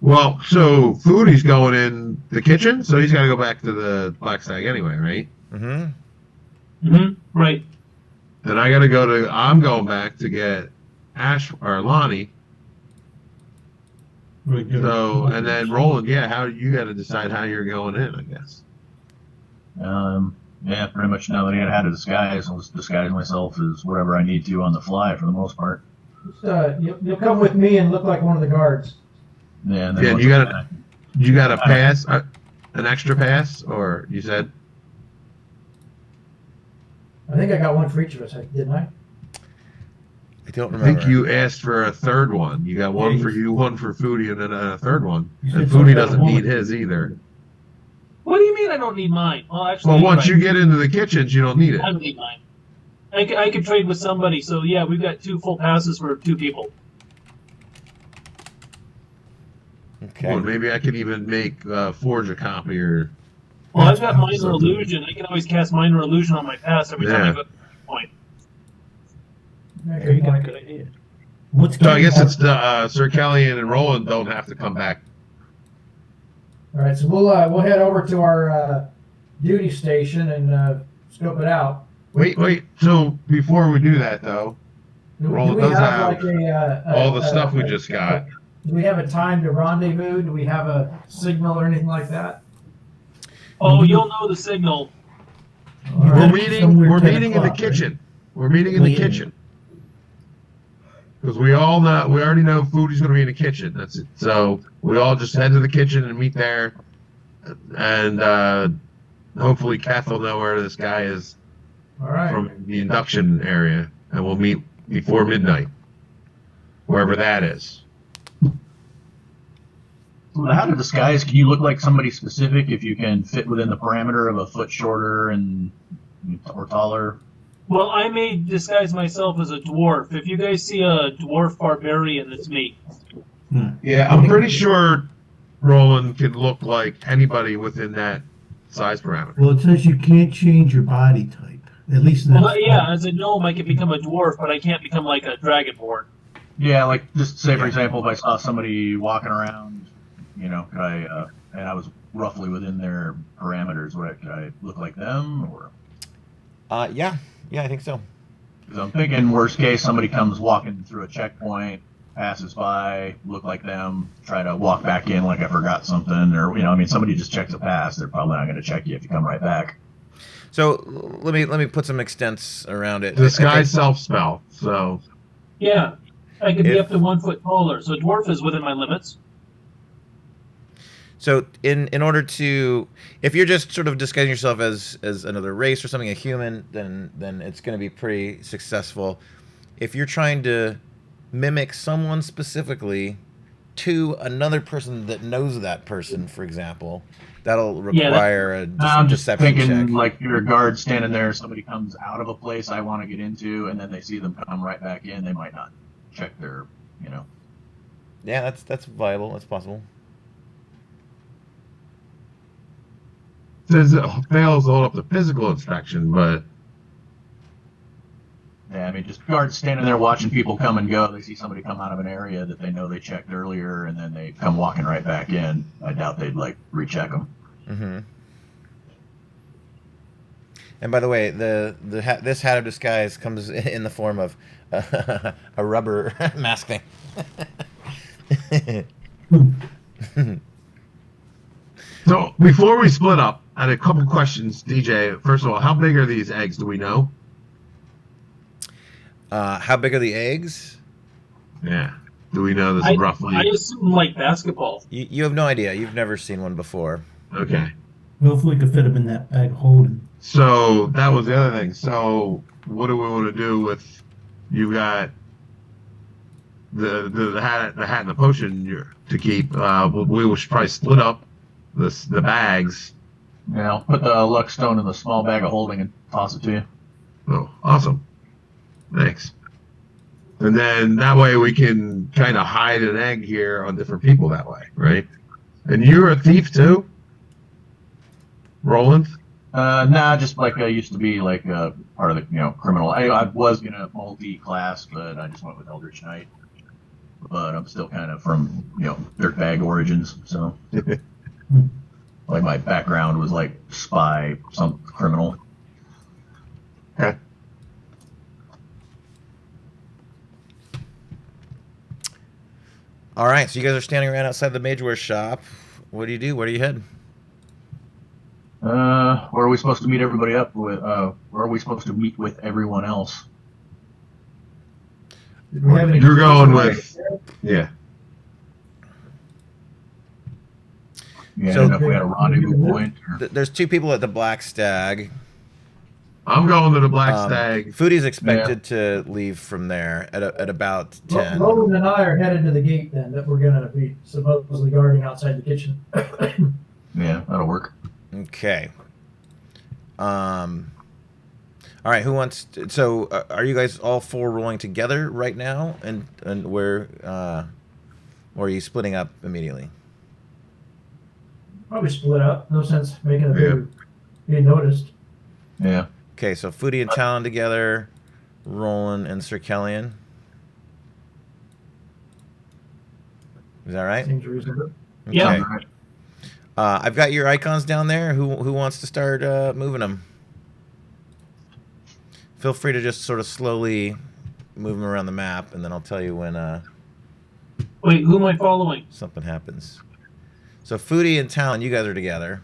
Well, so Foodie's going in the kitchen, so he's got to go back to the Black Stag anyway, right? Right. And I got to go to. I'm going back to get Ash or Lonnie. Right there. So and then Roland, yeah, how you got to decide how you're going in, I guess. Yeah, pretty much now that I had to disguise, I'll just disguise myself as whatever I need to on the fly for the most part. Just, you'll come with me and look like one of the guards. Yeah, and then Yeah, once you got to pass an extra pass, or you said. I think I got one for each of us, didn't I? I don't I remember. think you asked for a third one. You got one Yeah, for you, one for Foodie, and then a third one. You And said something Foodie about doesn't a need woman. his either. What do you mean I don't need mine? Well, actually, Well, you're once right. you get into the kitchens, you don't need it. I don't need mine. I could trade with somebody. So yeah, we've got 2 full passes for 2 people. Okay. Well, maybe I could even make forge a copy or. Well, I've got minor Something. illusion. I can always cast minor illusion on my pass every time I Yeah. go to the point. Yeah, you got a good idea. What's So I guess getting- it's the Sir Kellyanne and Roland don't have to come back. All right, so we'll head over to our duty station and scope it out. Wait. So before we do that, though, Do Roland we does have have like all the stuff we just got. Do we have a time to rendezvous? Do we have a signal or anything like that? Oh, you'll know the signal. All We're right. meeting. Somewhere We're 10 meeting in the o'clock, right? kitchen. We're meeting in the Yeah. kitchen because we all know. We already know Foodie's going to be in the kitchen. That's it. So we all just head to the kitchen and meet there, and hopefully Kath will know where this guy is All right. from the induction area, and we'll meet before midnight, wherever that is. how to disguise? Can you look like somebody specific if you can fit within the parameter of a foot shorter and or taller? Well, I may disguise myself as a dwarf. If you guys see a dwarf barbarian, it's me. Yeah, I'm pretty sure Roland can look like anybody within that size parameter. Well, it says you can't change your body type. At least in Well, that. yeah, as a gnome, I can become a dwarf, but I can't become like a dragonborn. Yeah, like just say for example, if I saw somebody walking around, could I and I was roughly within their parameters, could I look like them or? Yeah, I think so. Because I'm thinking worst case, somebody comes walking through a checkpoint, passes by, look like them, try to walk back in like I forgot something, or somebody just checks a pass. They're probably not going to check you if you come right back. So let me put some extents around it. Disguise self spell. So Yeah, I could be If- up to 1 foot taller, so dwarf is within my limits. So in order to, if you're just sort of disguising yourself as another race or something, a human, then it's going to be pretty successful. If you're trying to mimic someone specifically to another person that knows that person, for example, that'll require a I'm just deception thinking check. like you're a guard standing there, somebody comes out of a place I want to get into, and then they see them come right back in. They might not check their. Yeah, that's viable. That's possible. says it fails to hold up the physical inspection, but Yeah, just guards standing there watching people come and go. They see somebody come out of an area that they know they checked earlier, and then they come walking right back in. I doubt they'd recheck them. Mm-hmm. And by the way, this hat of disguise comes in the form of a rubber mask thing. so before we split up, I had a couple questions, DJ. First of all, how big are these eggs? Do we know? How big are the eggs? Yeah. Do we know this I roughly? assume like basketball. You have no idea. You've never seen one before. Okay. Hopefully, we could fit them in that bag holding. So that was the other thing. So what do we want to do with? You got the hat and the potion to keep. We should probably split up the bags. Yeah, I'll put the luck stone in the small bag of holding and toss it to you. Oh, awesome! Thanks. And then that way we can kind of hide an egg here on different people that way, right? And you're a thief too, Roland? Nah, just like I used to be like part of the criminal. I was gonna multi-class, but I just went with Eldritch Knight. But I'm still kind of from dirtbag douchebag origins. So, like my background was like spy, some criminal. Okay. All right, so you guys are standing around outside the Major shop. What do you do? Where do you head? Where are we supposed to meet everybody up with? Where are we supposed to meet with everyone else? Do we have any You're going clues? with, yeah. Yeah, I So- don't know if we had a rendezvous point. Or... There's two people at the Black Stag. I'm going to the Black Stag. Foodie's expected to leave from there at about 10. Roland and I are headed to the gate then that we're gonna be supposedly guarding outside the kitchen. Yeah, that'll work. Okay. All right. Who wants? So, are you guys all four rolling together right now, and where, or are you splitting up immediately? Probably split up. No sense making a big being noticed. Yeah. Okay. So Foodie and Talon together, Roland and Sir Kellyan. Is that right? Seems reasonable. Okay. Yeah. All right. I've got your icons down there. Who wants to start moving them? Feel free to just sort of slowly move them around the map, and then I'll tell you when Wait, who am I following? something happens. So Foodie and Talon, you guys are together.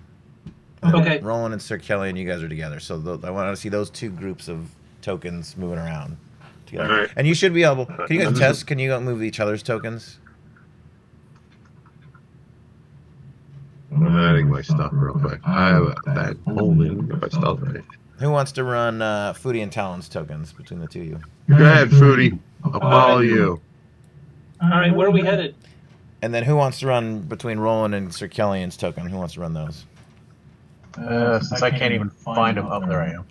Okay. Roland and Sir Kellyan, you guys are together. So I want to see those two groups of tokens moving around together. All right. And you should be able. Can you guys test? Can you move each other's tokens? I'm adding my stuff real quick. I have that holding my stuff right. Who wants to run Foodie and Talon's tokens between the two of you? Go ahead, Foodie. I'll follow you. All right, where are we headed? And then who wants to run between Roland and Sir Kellyan's token? Who wants to run those? Since I can't even find them, up there I am.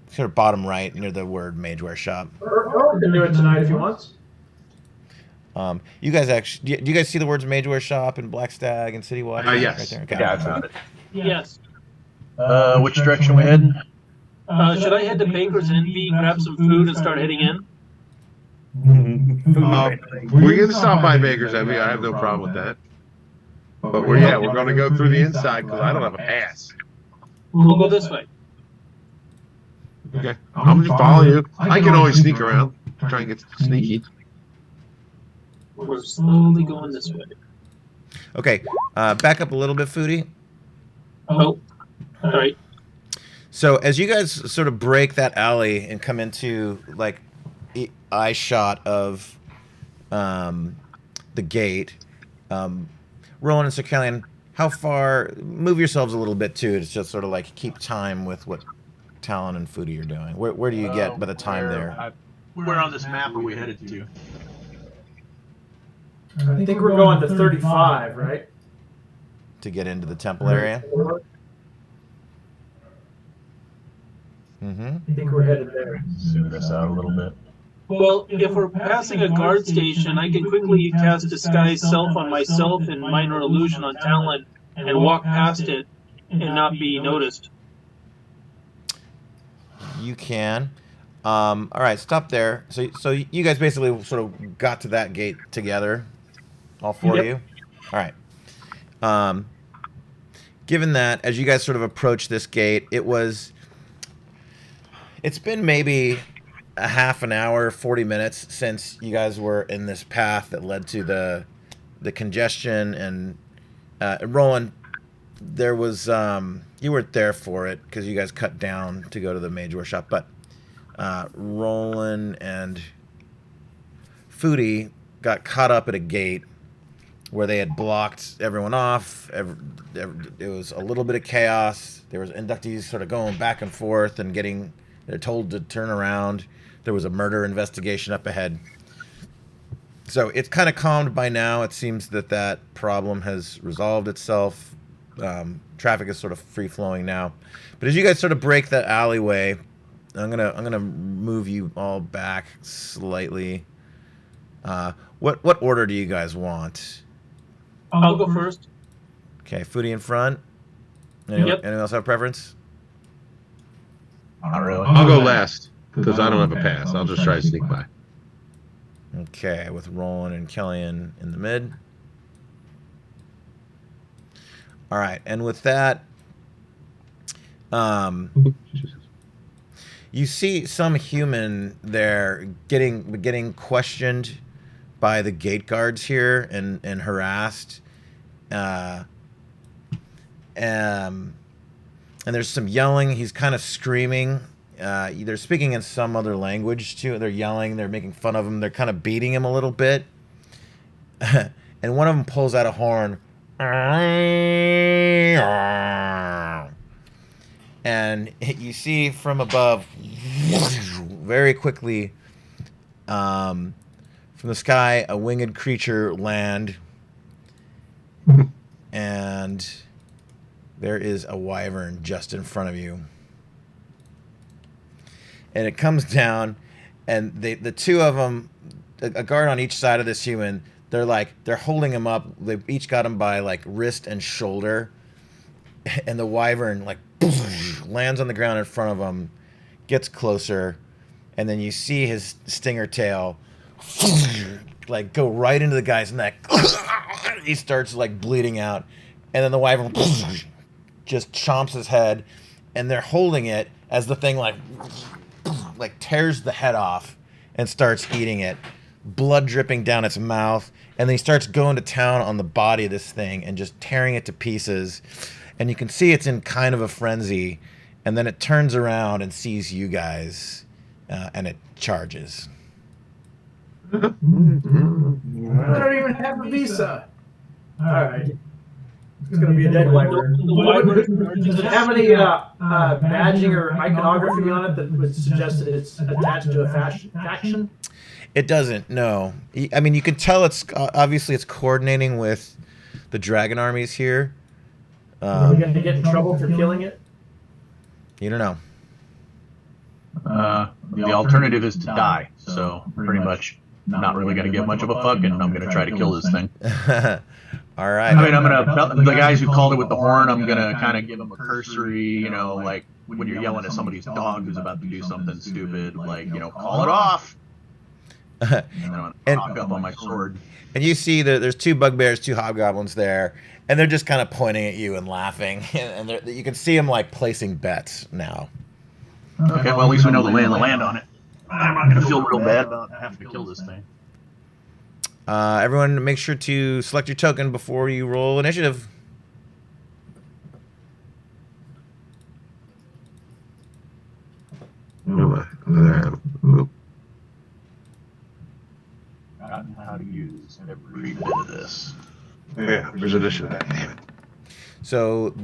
Sort of bottom right near the word Majeware Shop. Roland can do it tonight if he wants. You guys actually, do you guys see the words Majeware Shop and Black Stag and City Watch? Yes. Right there? Okay. Yeah, I found it. Yes. Which direction we heading? Should I head to Baker's and Envy, grab some food, and start heading in? We're going to stop by Baker's Envy. I have no problem with that. But we're going to go through the inside because I don't have a pass. We'll go this way. Okay. I'm just follow you. I can always sneak around. Try and get sneaky. We're slowly going this way. Okay, back up a little bit, Foodie. Oh, all right. So as you guys sort of break that alley and come into like eye shot of the gate, Roland and Sir Kellyan, how far? Move yourselves a little bit too, to just sort of like keep time with what Talon and Foodie are doing. Where do you get by the time there? Where on this map are we headed to? I think we're going to 35, right? To get into the temple area? Mm-hmm. I think we're headed there. Zoom this out a little bit. Well, if we're passing a guard station, I can quickly cast Disguise Self on myself and Minor Illusion on Talon and walk past it and not be noticed. You can. All right, stop there. So you guys basically sort of got to that gate together, all four of Yep. you. All right. Given that, as you guys sort of approach this gate, it's been maybe a half an hour, 40 minutes since you guys were in this path that led to the congestion. And Roland, there was you weren't there for it because you guys cut down to go to the Major Shop, but Roland and Foodie got caught up at a gate where they had blocked everyone off. It was a little bit of chaos. There was inductees sort of going back and forth and they're told to turn around. There was a murder investigation up ahead. So it's kind of calmed by now. It seems that problem has resolved itself. Traffic is sort of free flowing now. But as you guys sort of break that alleyway, I'm gonna move you all back slightly. What order do you guys want? I'll go first. Okay, Foodie in front. Anyone else have a preference? Not really. I'll go last because I don't have a pass. I'll just try to sneak by. Okay, with Roland and Kellyan in the mid. All right, and with that, you see some human there getting questioned by the gate guards here and harassed. And there's some yelling. He's kind of screaming. They're speaking in some other language too. They're yelling. They're making fun of him. They're kind of beating him a little bit. And one of them pulls out a horn. And you see from above, very quickly, from the sky, a winged creature land. And there is a wyvern just in front of you. And it comes down, and the two of them, a guard on each side of this human, they're holding him up. They each got him by like wrist and shoulder. And the wyvern like lands on the ground in front of him, gets closer, and then you see his stinger tail like go right into the guy's neck. He starts like bleeding out, and then the wyvern just chomps his head, and they're holding it as the thing like tears the head off and starts eating it, blood dripping down its mouth, and then he starts going to town on the body of this thing and just tearing it to pieces. And you can see it's in kind of a frenzy, and then it turns around and sees you guys, and it charges. I don't even have a visa. All right. It's going to be a dead wyvern. Does it have any badging or iconography on it that would suggest that it's attached to a faction? It doesn't, no. I mean, you can tell it's obviously it's coordinating with the dragon armies here. Are we going to get in trouble for killing it? You don't know. The alternative is to die, so pretty much not really going to give much of a fuck, and I'm going to try to kill this thing. All right. I mean, I'm going to, the guys who called it with the horn, I'm going to kind of give them a cursory, you know, like when you're yelling at somebody's dog who's about to do something stupid, like, you know, call it off. And then I'll up on my sword. And you see that there's two bugbears, two hobgoblins there, and they're just kind of pointing at you and laughing. And you can see them like placing bets now. Okay, well, at least we know the lay of the land on it. I'm not going to feel real bad about having to kill this thing. Everyone, make sure to select your token before you roll initiative. Forgotten how to use every bit of this. Yeah, there's initiative. Damn it. So,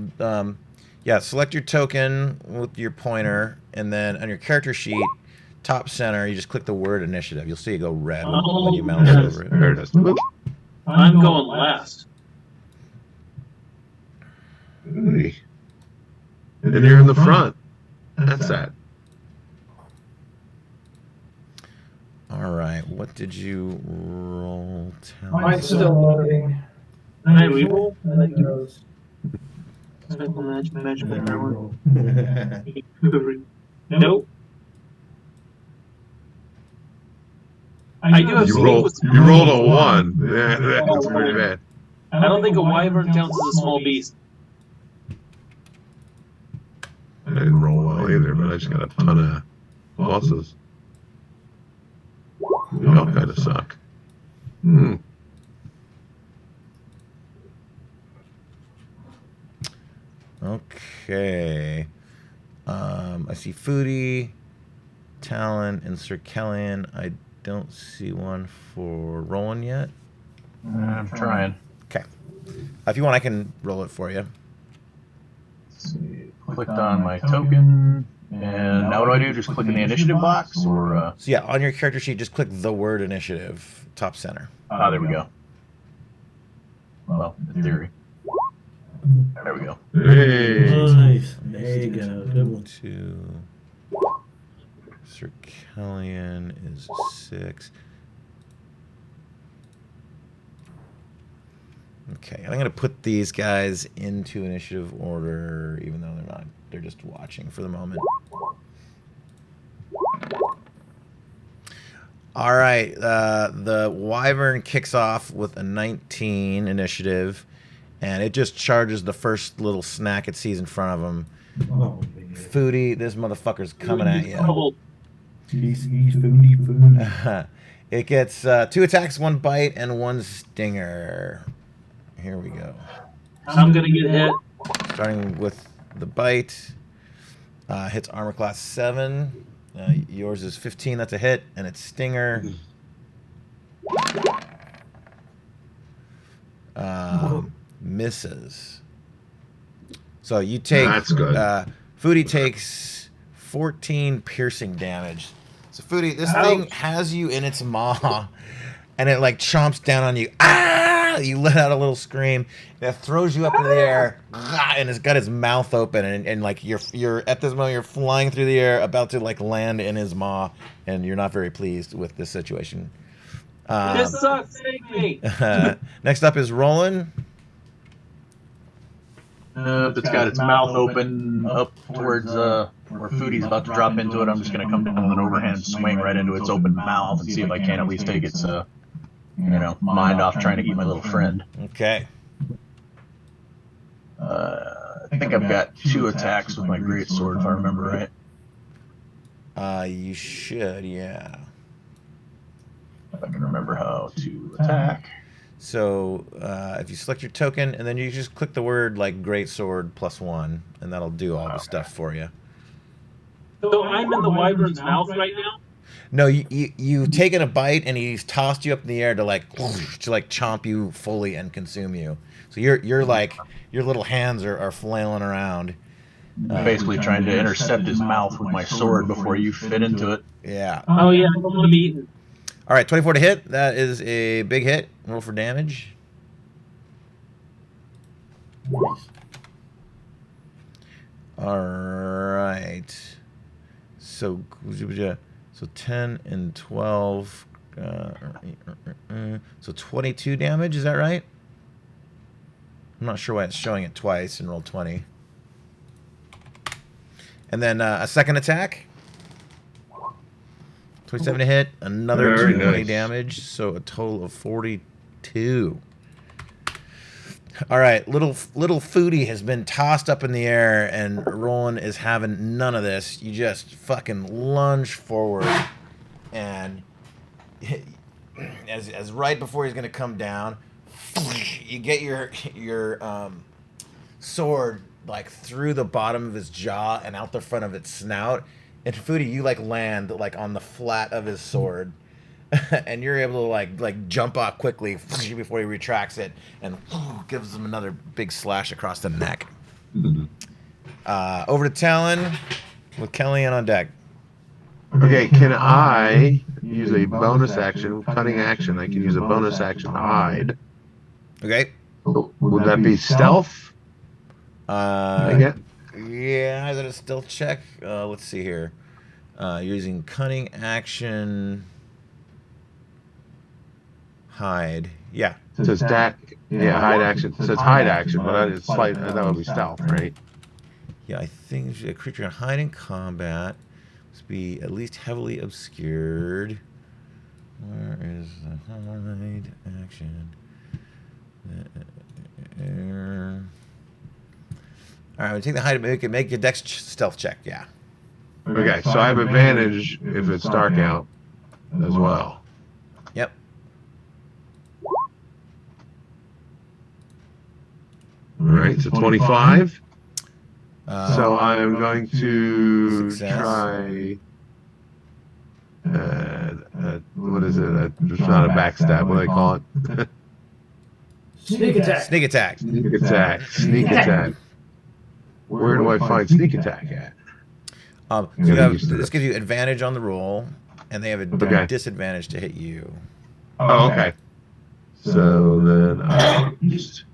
yeah, select your token with your pointer, and then on your character sheet, top center, you just click the word initiative. You'll see it go red when you mouse over it. There it is. I'm going last. Hey. And you're in the front. That's that. All right, what did you roll? Mine's still loading. Can I reroll? Nope. I do have You rolled a 1. Yeah, that's pretty bad. I don't think a wyvern counts as a small beast. I didn't roll well either, but I just got a ton of losses. We all kind of suck. Okay. I see Foodie, Talon, and Sir Kellyan. I don't see one for rolling yet. I'm trying. Okay. If you want, I can roll it for you. Let's see. Clicked on my token, and now what do? Just click in the initiative box, or? So yeah, on your character sheet, just click the word initiative, top center. Ah, there we go. Well, in theory. There we go. Hey. Nice. There you go. Good one. 2. Sir Kellyan is 6. Okay, I'm going to put these guys into initiative order, even though they're not. They're just watching for the moment. All right, the Wyvern kicks off with a 19 initiative, and it just charges the first little snack it sees in front of him. Oh, man. Foodie, this motherfucker's coming at you. Trouble. He's foodie. It gets 2 attacks, 1 bite, and 1 stinger. Here we go. I'm gonna get hit. Starting with the bite. Hits armor class 7. Yours is 15. That's a hit, and it's stinger. Misses. So you take. That's good. Foodie takes 14 piercing damage. So Foodie, this Ouch. thing has you in its maw, and it like chomps down on you. Ah! You let out a little scream. That throws you up into the air, and it's got its mouth open, and like you're at this moment you're flying through the air, about to like land in his maw, and you're not very pleased with this situation. This sucks. Save me. Next up is Roland. If it's got its mouth open up towards where Foodie's about to drop into it, I'm just going to come down with an overhand swing right into its open mouth and see if I can at least take its mind off trying to eat my little friend. Okay. I think I've got 2 attacks with my great sword, if I remember right. You should, yeah. If I can remember how to attack. So if you select your token, and then you just click the word like great sword +1, and that'll do all the stuff for you. So I'm in the wyvern's mouth right now. No, you've taken a bite, and he's tossed you up in the air to like chomp you fully and consume you. So you're like your little hands are flailing around. Basically trying to intercept his mouth with my sword before you fit into it. Yeah. Oh yeah, I'm gonna be eaten. All right, 24 to hit. That is a big hit. Roll for damage. All right. So 10 and 12. So 22 damage. Is that right? I'm not sure why it's showing it twice and roll 20. And then a second attack. 27 to hit, another Very 20 nice. damage, so a total of 42. All right, little Foodie has been tossed up in the air, and Roland is having none of this. You just fucking lunge forward, and as right before he's gonna come down, you get your sword like through the bottom of his jaw and out the front of its snout. And Foodie, you like land like on the flat of his sword, and you're able to like jump off quickly before he retracts it and gives him another big slash across the neck. Over to Talon with Kellyanne on deck. Okay, can I use a bonus action, cutting action? I can use a bonus action to hide. Okay. Would that be stealth? I get. Yeah, is it a stealth check? Let's see here. Using cunning action, hide. Yeah. So it's hide action. So it's hide action, but it's slight. That would be stealth, right? Yeah, I think a creature can hide in combat must be at least heavily obscured. Where is the hide action? All right, we take the hide. Make your dex stealth check. Yeah. Okay, so I have advantage if it's dark out as well. Yep. All right, so 25. So Uh, I'm going to Success. try. What is it? It's not a backstab. What do they call it? Sneak attack. Sneak attack. Sneak attack. Sneak attack. Where do I find sneak attack at? So Yeah, you have, used to this it. gives you advantage on the roll, and they have a Okay. disadvantage to hit you. Oh, okay. So then I just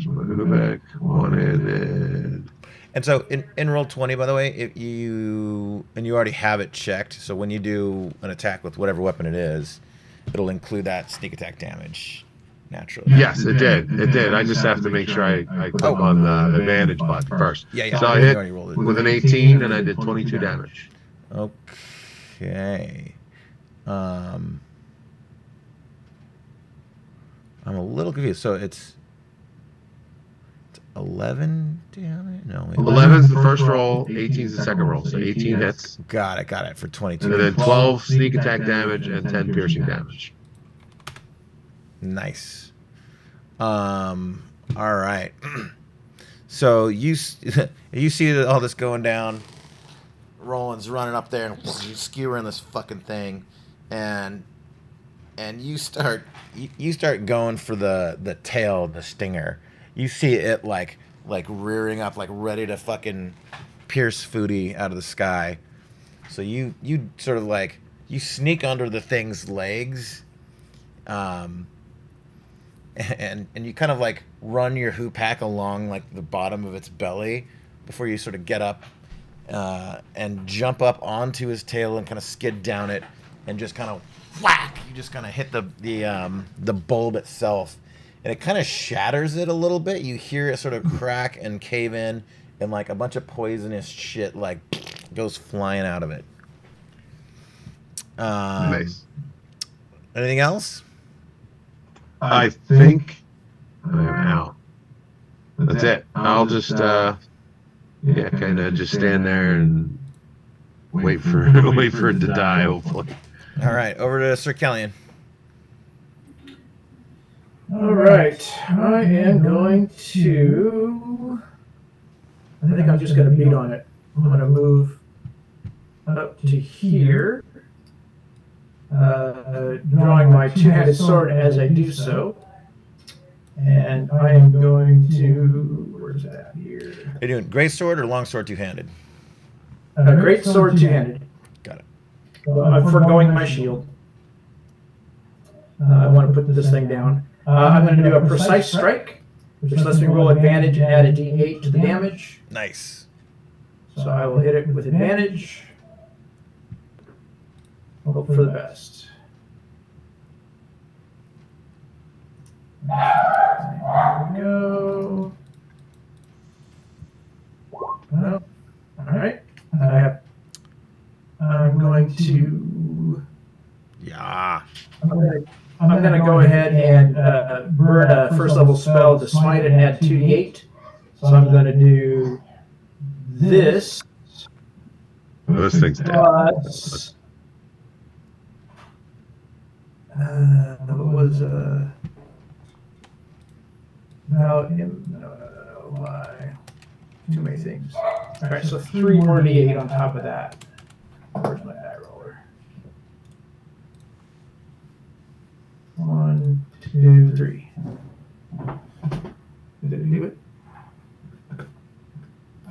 move back one and then. And so in roll 20, by the way, if you already have it checked, so when you do an attack with whatever weapon it is, it'll include that sneak attack damage naturally. Yes, it did. It did. I just have to make sure I click on the advantage button first. Yeah. So I You hit already rolled it. with an 18 and I did 22 damage. Okay. I'm a little confused. So it's 11 damage? No, wait. 11's the first roll, 18's the second roll. So 18 hits. Got it. For 22. And then 12 sneak attack damage and 10 piercing damage. Nice. All right. So you see all this going down. Roland's running up there and you skewering this fucking thing, and you start going for the tail, the stinger. You see it like rearing up, like ready to fucking pierce Foodie out of the sky. So you sort of like you sneak under the thing's legs, and you kind of like run your hoop pack along like the bottom of its belly before you sort of get up and jump up onto his tail and kind of skid down it and just kind of whack. You just kind of hit the bulb itself, and it kind of shatters it a little bit. You hear it sort of crack and cave in, and like a bunch of poisonous shit like goes flying out of it. Nice. Anything else? I think I'm out. That's it. I'll just kind of just stand there and wait for it to die. Hopefully. All right, over to Sir Kellion. All right, I am going to. I think I'm just going to beat on it. I'm going to move up to here, drawing my two-handed sword as I do so, and I am going to. Where's that here? Are you doing great sword or long sword two-handed? Great sword two-handed. Got it. I'm foregoing my shield. I want to put this thing down. I'm going to do a precise strike, which lets me roll advantage and add a d8 to the damage. Nice. So I will hit it with advantage. Hope for the best. There we go. Well, all right. I'm going to. Yeah. I'm going to go ahead and burn a first level spell to smite it and add 2d8. So I'm going to do this. This thing's dead. Plus. What was no. Why? Too many things. All right, so 3 more d8 on top of that. Where's my die roller? 1, 2, 3. Did it do it?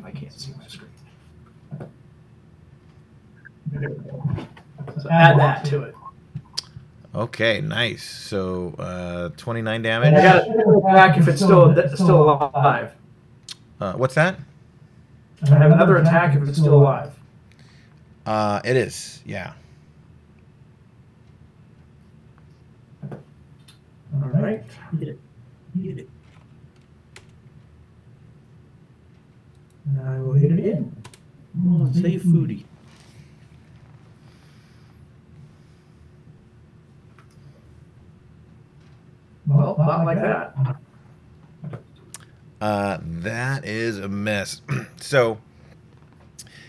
I can't see my screen. There we go. So add that to it. Okay, nice. So 29 And I damage. got to attack if it's still alive. What's that? I have another attack if it's still alive. It is. Yeah. All right. Hit it. And I will hit it again. Come on, save Foodie. Well, not like that. That is a mess. So,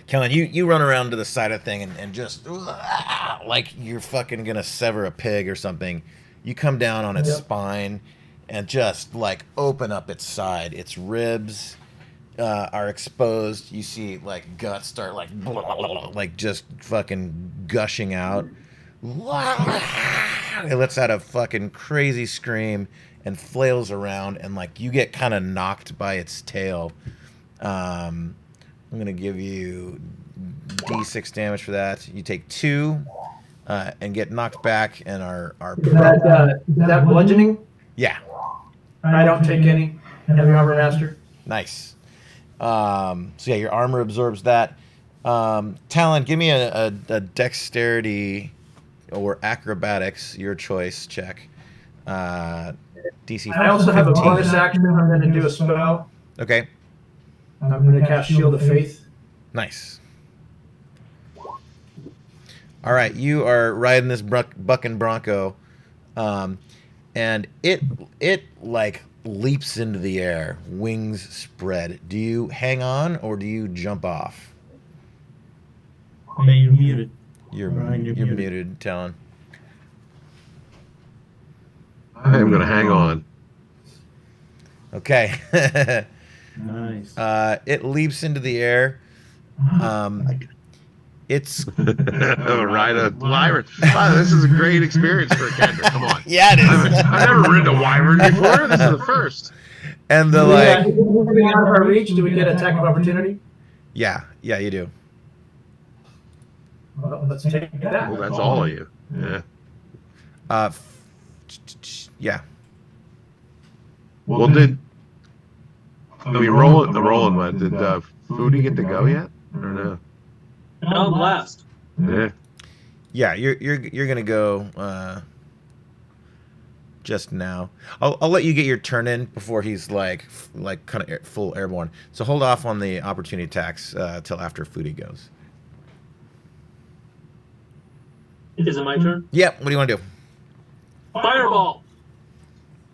Kellen, you run around to the side of the thing and just like you're fucking gonna sever a pig or something. You come down on its spine and just like open up its side. Its ribs are exposed. You see like guts start like just fucking gushing out. It lets out a fucking crazy scream and flails around, and like you get kind of knocked by its tail. I'm gonna give you d6 damage for that. You take 2 and get knocked back, and are Is that bludgeoning? yeah, I don't take any. Heavy armor master. nice. So yeah, your armor absorbs that. Talon, give me a dexterity or acrobatics, your choice check. DC 15. I also have a bonus action. I'm going to do a spell. Okay, I'm going to cast Shield of Faith. nice. All right, you are riding this bucking bronco, and and it like leaps into the air, wings spread. Do you hang on or do you jump off? Hey, you're muted. You're Ryan, you're muted. muted, Talon. I am going to hang on. Okay. Nice. It leaps into the air. It's Ride a wyvern. Wow, this is a great experience for a character. Come on. yeah, it is. I've never ridden a wyvern before. This is the first. And the Yeah, like, moving out of our reach, do we get attack of opportunity? yeah, you do. Well, let's take that. Well, that's all of you. Yeah. Yeah. Well, did I mean rolling? What did Foodie get to go yet or no? No, I'm last. Yeah. Yeah, you're gonna go just now. I'll let you get your turn in before he's like kind of full airborne. So hold off on the opportunity attacks till after Foodie goes. Is it my turn? Yep. What do you want to do? Fireball.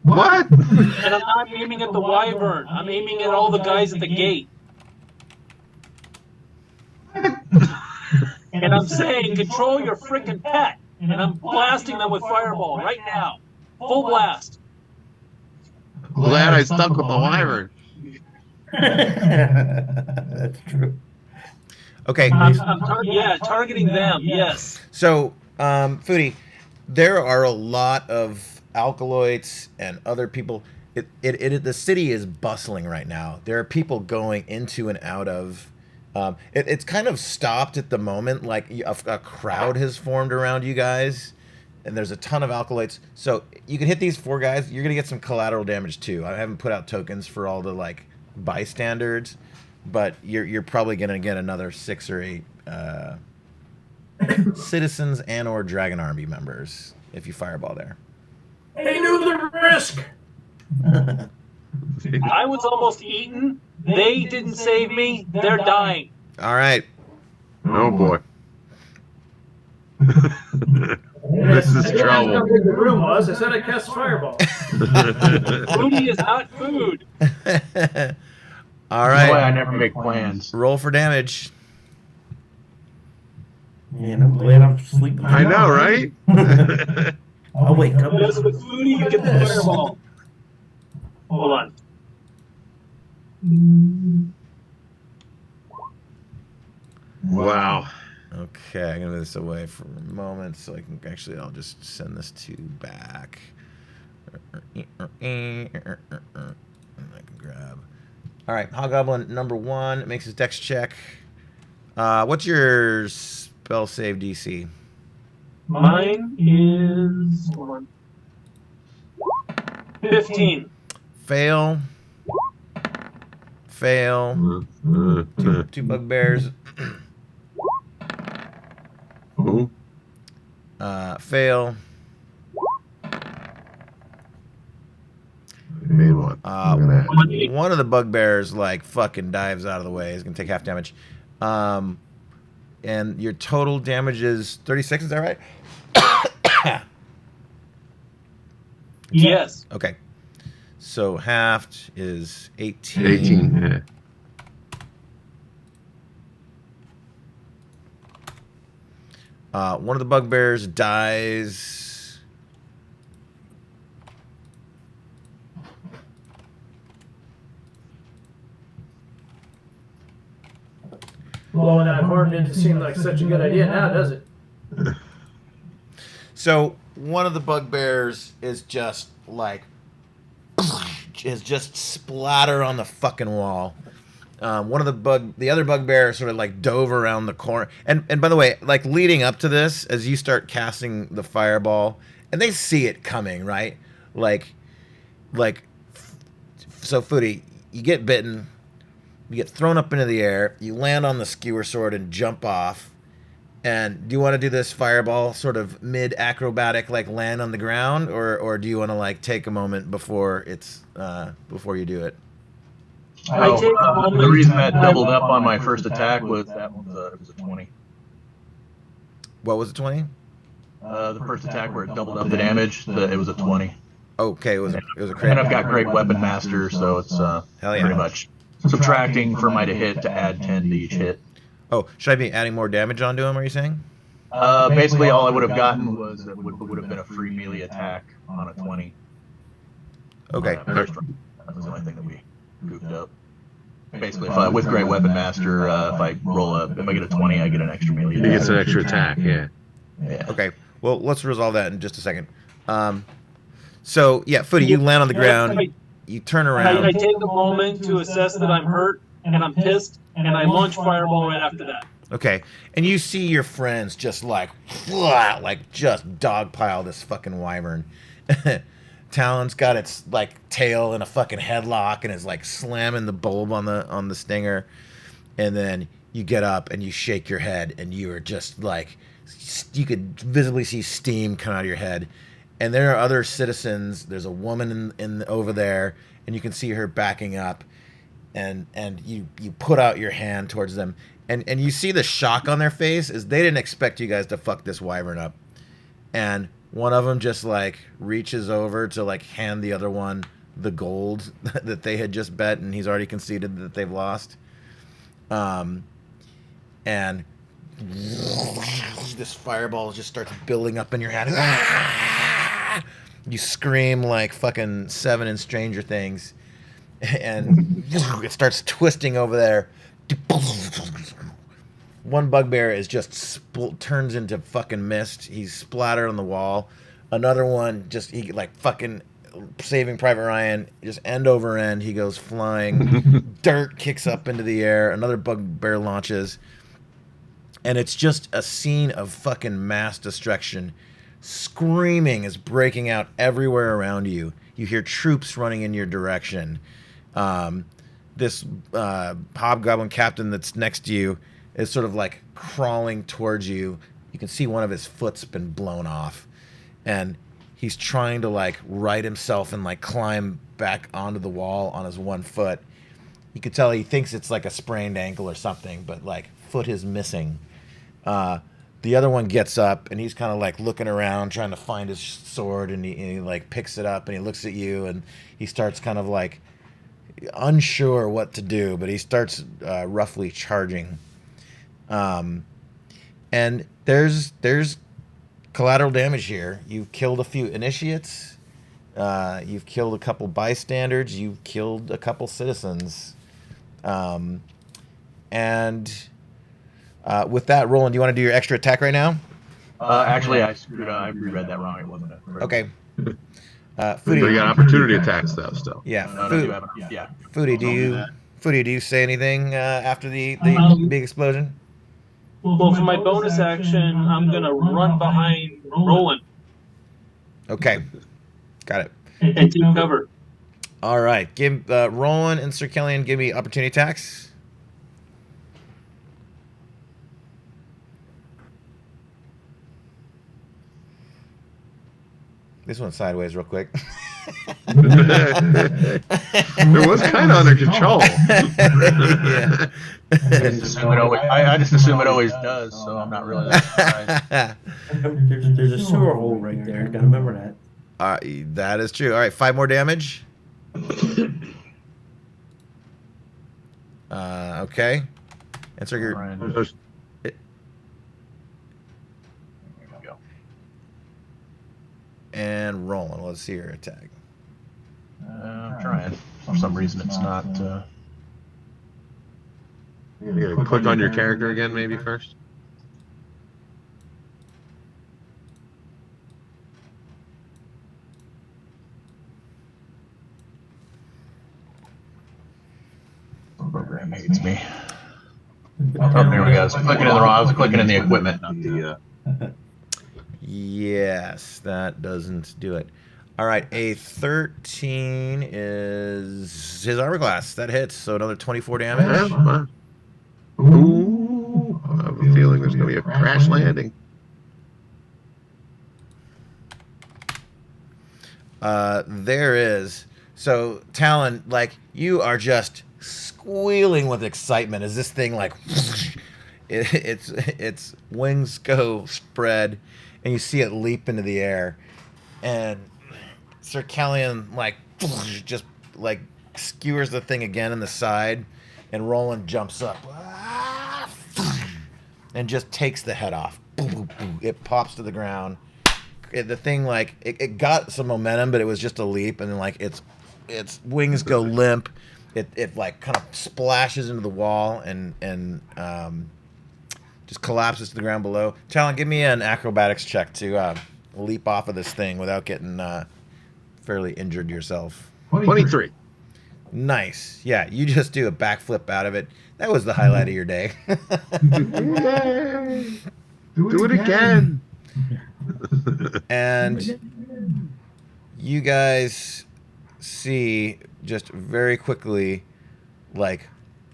What? And I'm not aiming at the wyvern. I'm aiming at all the guys at the gate. And I'm saying, control your freaking pet. And I'm blasting them with fireball right now. Full blast. Glad I stuck with the wyvern. That's true. Okay. I'm targeting them. Yes. So, Foodie, there are a lot of alkaloids and other people. The city is bustling right now. There are people going into and out of. It's kind of stopped at the moment. Like a crowd has formed around you guys, and there's a ton of alkaloids. So you can hit these 4 guys. You're gonna get some collateral damage too. I haven't put out tokens for all the like bystanders, but you're probably gonna get another 6 or 8 citizens and or Dragon Army members if you fireball there. They knew the risk. I was almost eaten. They didn't save me. They're dying. All right. Oh boy. This is I trouble. didn't ask how big the room was. I said I cast fireball. Foodie is not food. All That's why right. I never make plans. Roll for damage. Man, I'm glad I'm sleeping. I know, right? I'll wake up. Because with Foodie, you get the fireball. Hold on. Wow. Okay, I'm gonna move this away for a moment so I can actually. I'll just send this to back. And I can grab. All right, Hobgoblin number 1 makes his dex check. What's your spell save DC? Mine is 15. Fail. Fail. Two bugbears. Who? Fail. Made one. One of the bugbears like fucking dives out of the way. He's gonna take half damage. And your total damage is 36. Is that right? Yes. Okay. So halved is 18. 18. Yeah. One of the bugbears dies. Blowing that horn didn't seem like such a good idea now, does it? So one of the bugbears is just like is just splatter on the fucking wall. The other bugbear sort of like dove around the corner. And by the way, like leading up to this, as you start casting the fireball, and they see it coming, right? So Foodie, you get bitten, you get thrown up into the air, you land on the skewer sword and jump off. And do you want to do this fireball sort of mid acrobatic, like land on the ground, or do you want to like take a moment before it's before you do it? I take a moment. The reason that doubled up on my first attack was that it was a 20. What was it, 20? The first attack where it doubled up the damage, it was a 20. Okay, it was a And crit. I've got Great Weapon Master, so it's Hell yeah. pretty much subtracting for my to hit to add 10 to each hit. Oh, should I be adding more damage onto him? Are you saying? Basically, all I would have gotten was would have been a free melee attack on a 20. Okay. First round. That was the only thing that we goofed up. Basically, if I, with Great Weapon Master, if I get a 20, I get an extra melee He attack. gets an extra attack. Yeah. Yeah. Okay. Well, let's resolve that in just a second. So yeah, Foodie, you land on the ground. You turn I around. take a moment to assess that I'm hurt and I'm pissed, and I launch Fireball right after that. Okay, and you see your friends just like just dogpile this fucking wyvern. Talon's got its like tail in a fucking headlock and is like slamming the bulb on the stinger, and then you get up and you shake your head and you are just like, you could visibly see steam come out of your head, and there are other citizens. There's a woman in over there, and you can see her backing up, and you put out your hand towards them. And you see the shock on their face is they didn't expect you guys to fuck this wyvern up. And one of them just like reaches over to like hand the other one the gold that they had just bet, and he's already conceded that they've lost. And this fireball just starts building up in your hand. You scream like fucking Seven in Stranger Things, and it starts twisting over there. One bugbear is just turns into fucking mist. He's splattered on the wall. Another one he like fucking Saving Private Ryan, just end over end. He goes flying. Dirt kicks up into the air. Another bugbear launches. And it's just a scene of fucking mass destruction. Screaming is breaking out everywhere around you. You hear troops running in your direction. This hobgoblin captain that's next to you is sort of like crawling towards you. You can see one of his foot's been blown off, and he's trying to like right himself and like climb back onto the wall on his one foot. You can tell he thinks it's like a sprained ankle or something, but like foot is missing. The other one gets up and he's kind of like looking around trying to find his sword, and he like picks it up and he looks at you and he starts kind of like unsure what to do, but he starts roughly charging. And there's collateral damage here. You've killed a few initiates. You've killed a couple bystanders. You've killed a couple citizens. With that, Roland, do you want to do your extra attack right now? Actually, I screwed up. I reread that wrong. It wasn't it. Okay. But you Foodie, got opportunity attacks though still. yeah. No, you haven't. Yeah. Foodie, Don't do you say anything after the big explosion? Well, for my bonus action, I'm going to run behind Roland Okay, got it. and take cover. All right, give Roland and Sir Kellyan give me opportunity attacks. This one's sideways real quick. It was kind of under control. Yeah. I just assume it always does, so I'm not really that surprised. There's a sewer hole right there. Gotta remember that. That is true. All right, 5 more damage. Okay. And so you're Ryan, there we go. and Roland. Let's see your attack. I'm trying. For some reason, it's not. You gotta click on your character again, maybe first. The program hates me. Oh, there we go. I was clicking in the wrong. I was clicking in the equipment, not the. Yes, that doesn't do it. All right, a 13 is his armor class. That hits, so another 24 damage. Yeah, ooh, I have a feeling there's gonna be a crash landing. There is. So, Talon, like, you are just squealing with excitement as this thing, like, its wings go spread, and you see it leap into the air. And Sir Callion like just like skewers the thing again in the side, and Roland jumps up and just takes the head off. It pops to the ground. The thing like it got some momentum, but it was just a leap, and then like its wings go limp. It like kind of splashes into the wall and just collapses to the ground below. Talon, give me an acrobatics check to leap off of this thing without getting fairly injured yourself. 23. Nice. Yeah, you just do a backflip out of it. That was the highlight of your day. Yay! Do it again. And you guys see just very quickly like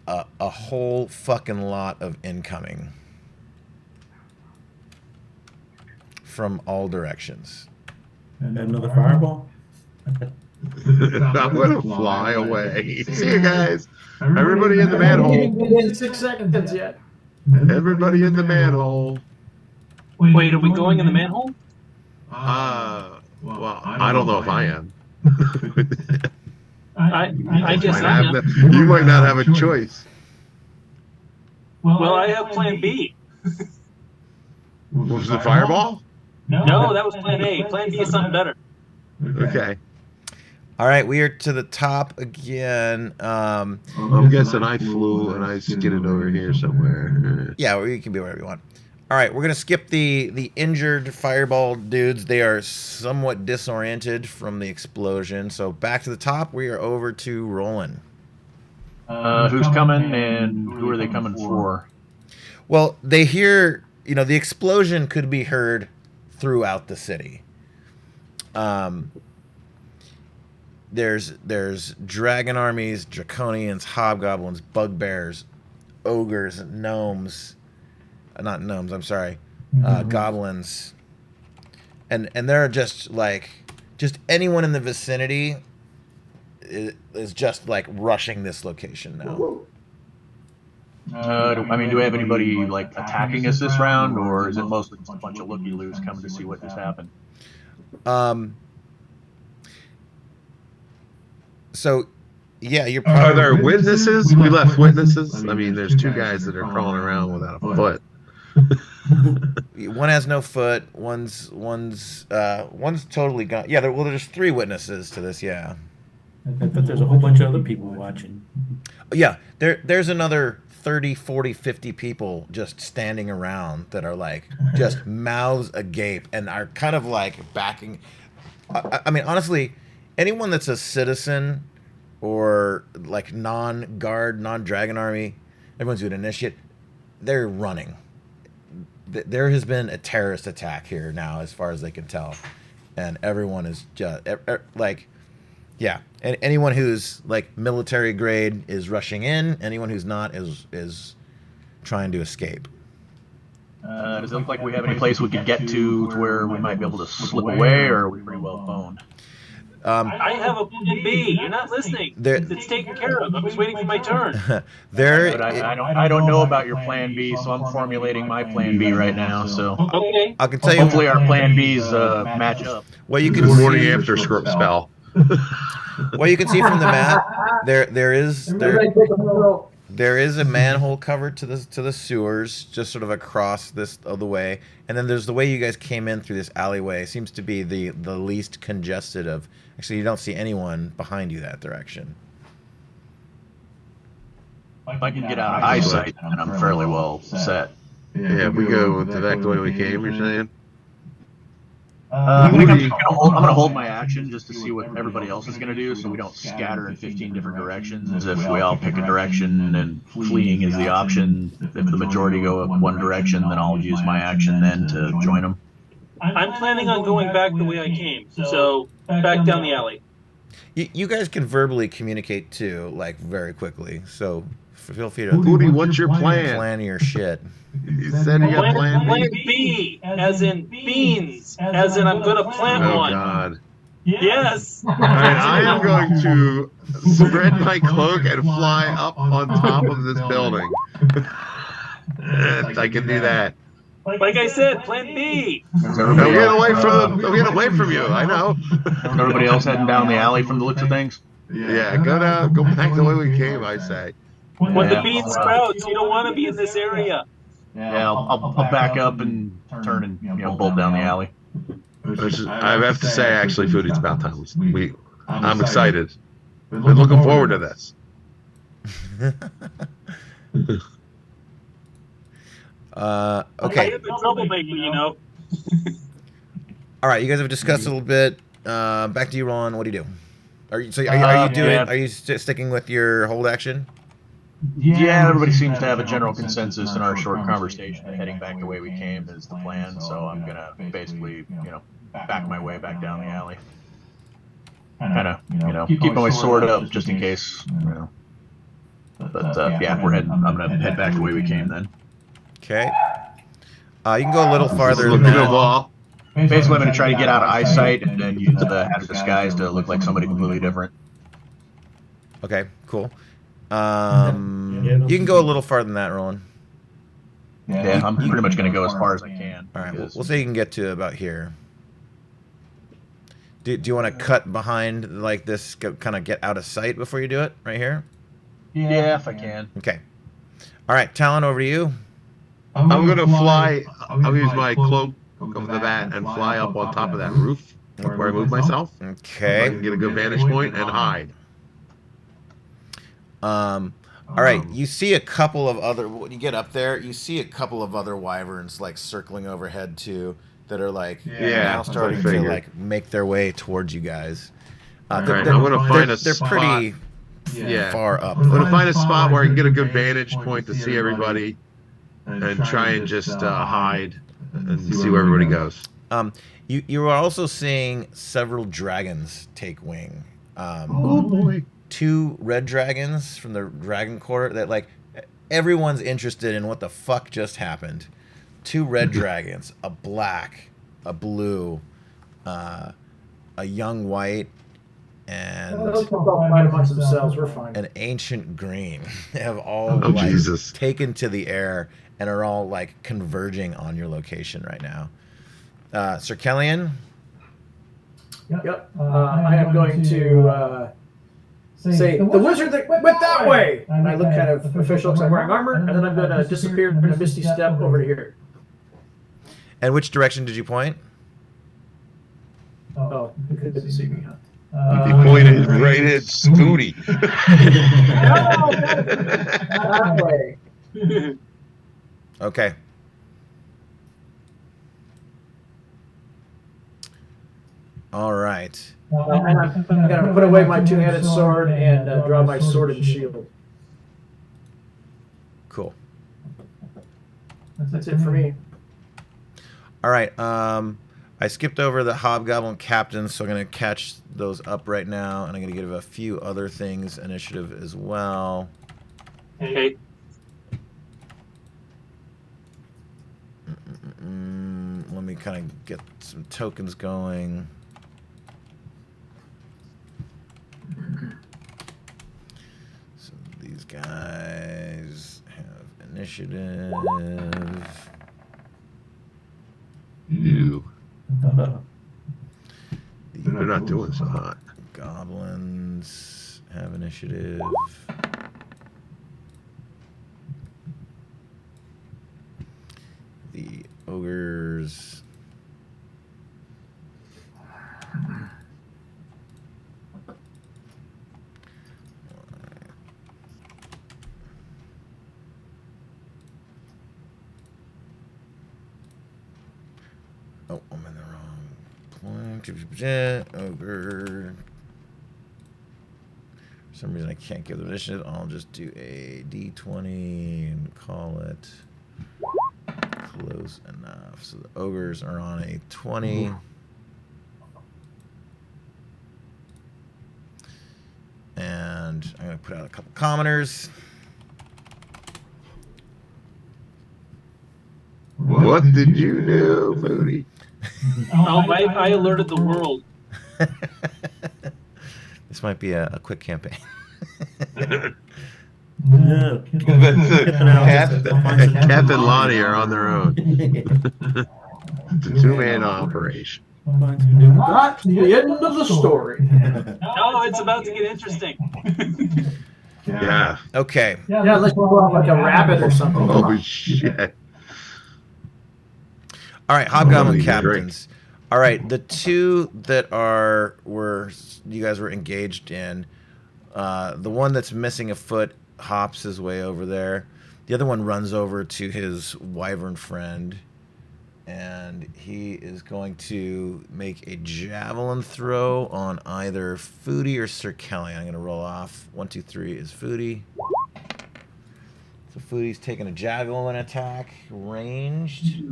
a whole fucking lot of incoming from all directions. And another fireball. I'm gonna fly away. See you guys. Everybody in the manhole. Within 6 seconds yet. Everybody in the manhole. Wait, are we going in the manhole? Well, I don't know if I am. I guess Might I have am. no- you might not have a choice. Well, I have plan B. What was the fireball? No, that was plan A. Plan B is something better. Okay. All right, we are to the top again. I'm guessing I flew and I skidded over here somewhere. Yeah, well, you can be wherever you want. All right, we're gonna skip the injured fireball dudes. They are somewhat disoriented from the explosion. So back to the top. We are over to Roland. Who's coming and who are they coming for? Well, they hear, the explosion could be heard throughout the city. There's dragon armies, draconians, hobgoblins, bugbears, ogres, gnomes. Not gnomes, I'm sorry. Goblins. And they're just anyone in the vicinity is just like rushing this location now. Do we have anybody like attacking us this round, or is it mostly just a bunch of looky-loos coming to see what just happened? So, yeah, you're Are probably... there witnesses? We left witnesses. I mean, there's two guys that are crawling around without a foot. One has no foot. One's totally gone. Yeah, there's 3 witnesses to this. Yeah. I thought there's a whole bunch of other people watching. Yeah, there's another 30, 40, 50 people just standing around that are like just mouths agape and are kind of like backing. I mean, honestly, anyone that's a citizen or like non-guard, non-dragon army, everyone's doing initiate, they're running. There has been a terrorist attack here now, as far as they can tell, and everyone is just like, yeah. And anyone who's like military grade is rushing in. Anyone who's not is trying to escape. Does it look like we have any place we could get to where we might be able to slip away, or are we pretty well phoned? I have a plan B. You're not listening. It's taken care of. I'm just waiting for my turn. But I don't know about your plan B, so I'm formulating my plan B right now. So Okay. I can tell you. hopefully our plan B's match up. Well, you can Good morning see. after spell. Well, you can see from the map. There is a manhole cover to the sewers, just sort of across this other way, and then there's the way you guys came in through this alleyway. Seems to be the least congested of. Actually, you don't see anyone behind you that direction. If I can get out of eyesight, then I'm fairly well set. Yeah, if we go back the way we came, you're saying? I think I'm gonna hold my action just to see what everybody else is gonna do, so we don't scatter in 15 different directions. As if we all pick a direction and fleeing is the option. If the majority go one direction, then I'll use my action then to join them. I'm planning on going back the way I came, so back down the alley. You guys can verbally communicate too, like very quickly. So feel free to Foodie, what's your plan? plan your shit. You said you got plan Plan B? B, as in beans, as in I'm gonna plant Oh, one. God. Yes. All right, I am going to spread my cloak and fly up on top of this building. I can do that. Like I said, Plan B. I'm getting away from you. I know. Everybody else heading down the alley from the looks of things. Yeah, go back the way we came. I say. When the Yeah, bean sprouts, you don't want to be in this area. Yeah, I'll back up and turn and bolt down the alley. I have to say, actually, Food, it's about time. I'm excited. Been looking forward to this. I Okay. am a troublemaker, you know. All right. You guys have discussed a little bit. Back to you, Ron. What do you do? Are you doing? Yeah. Are you sticking with your hold action? Yeah, everybody seems to have a general consensus in our short conversation that heading back the way we came is the plan. So I'm gonna basically, back my way back down the alley. Kind of, keep my sword up just in case, But yeah, I'm gonna head back the way we came then. Okay. You can go a little farther than Looking at that. ball. Basically, I'm gonna try to get out of eyesight and then use the half disguise to look like somebody completely different. Okay. Cool. You can go a little farther than that, Roland. Yeah, I'm pretty much gonna go as far as I can. All right. We'll say you can get to about here. Do you want to cut behind like this, kind of get out of sight before you do it right here? Yeah, if I can. Okay. All right, Talon, over to you. I'm gonna fly. I'll use my cloak of the bat and fly up on top of that roof where I move myself. I Okay. can get a good vantage point and hide. All right. You see a couple of other. When you get up there, you see a couple of other wyverns like circling overhead too, that are like now starting to like make their way towards you guys. All right, I'm gonna find a They're spot. pretty Yeah. far up. I'm gonna find a spot where I can get a good vantage point to see everybody, and try and just hide and see where everybody goes. You are also seeing several dragons take wing. Oh boy! 2 red dragons from the dragon court that like everyone's interested in what the fuck just happened. 2 red dragons, a black, a blue, a young white, and They'll fight amongst themselves. We're fine. an ancient green. They have all like Jesus. taken to the air and are all like converging on your location right now. Sir Kellyan, Yep. I am going to say, the wizard that went that way! And I look kind of official because I'm wearing armor, and then I'm going to disappear in a misty step over to here. and which direction did you point? Oh, you couldn't see me, huh? He pointed right at Foodie. That way. Okay. All right. And I'm going to put away my 2-handed sword and draw my sword and shield. Cool. That's it for me. All right. I skipped over the hobgoblin captains, so I'm going to catch those up right now, and I'm going to give a few other things initiative as well. Okay. Let me kind of get some tokens going. So these guys have initiative. Ew. They're not doing so hot. Goblins have initiative. The ogres. Oh, I'm in the wrong point. Ogre. For some reason I can't give them initiative. I'll just do a D20 and call it close enough. So the ogres are on a 20. And I'm going to put out a couple commoners. What did you do, Foodie? Oh, I alerted the world. This might be a quick campaign. No, That's Kip and Alex Kath, finds a Kath and Lonnie are on their own. It's a two-man operation. Finds a new Not the end of the story. Oh, it's about to get interesting. Yeah. Okay. Yeah, unless you pull out like a rabbit or something. Oh shit. All right, Oh, Hobgoblin you drink. captains. All right, the two that were you guys were engaged in. The one that's missing a foot hops his way over there. The other one runs over to his wyvern friend, and he is going to make a javelin throw on either Foodie or Sir Kelly. I'm going to roll off. 1, 2, 3 is Foodie. So Foodie's taking a javelin attack, ranged.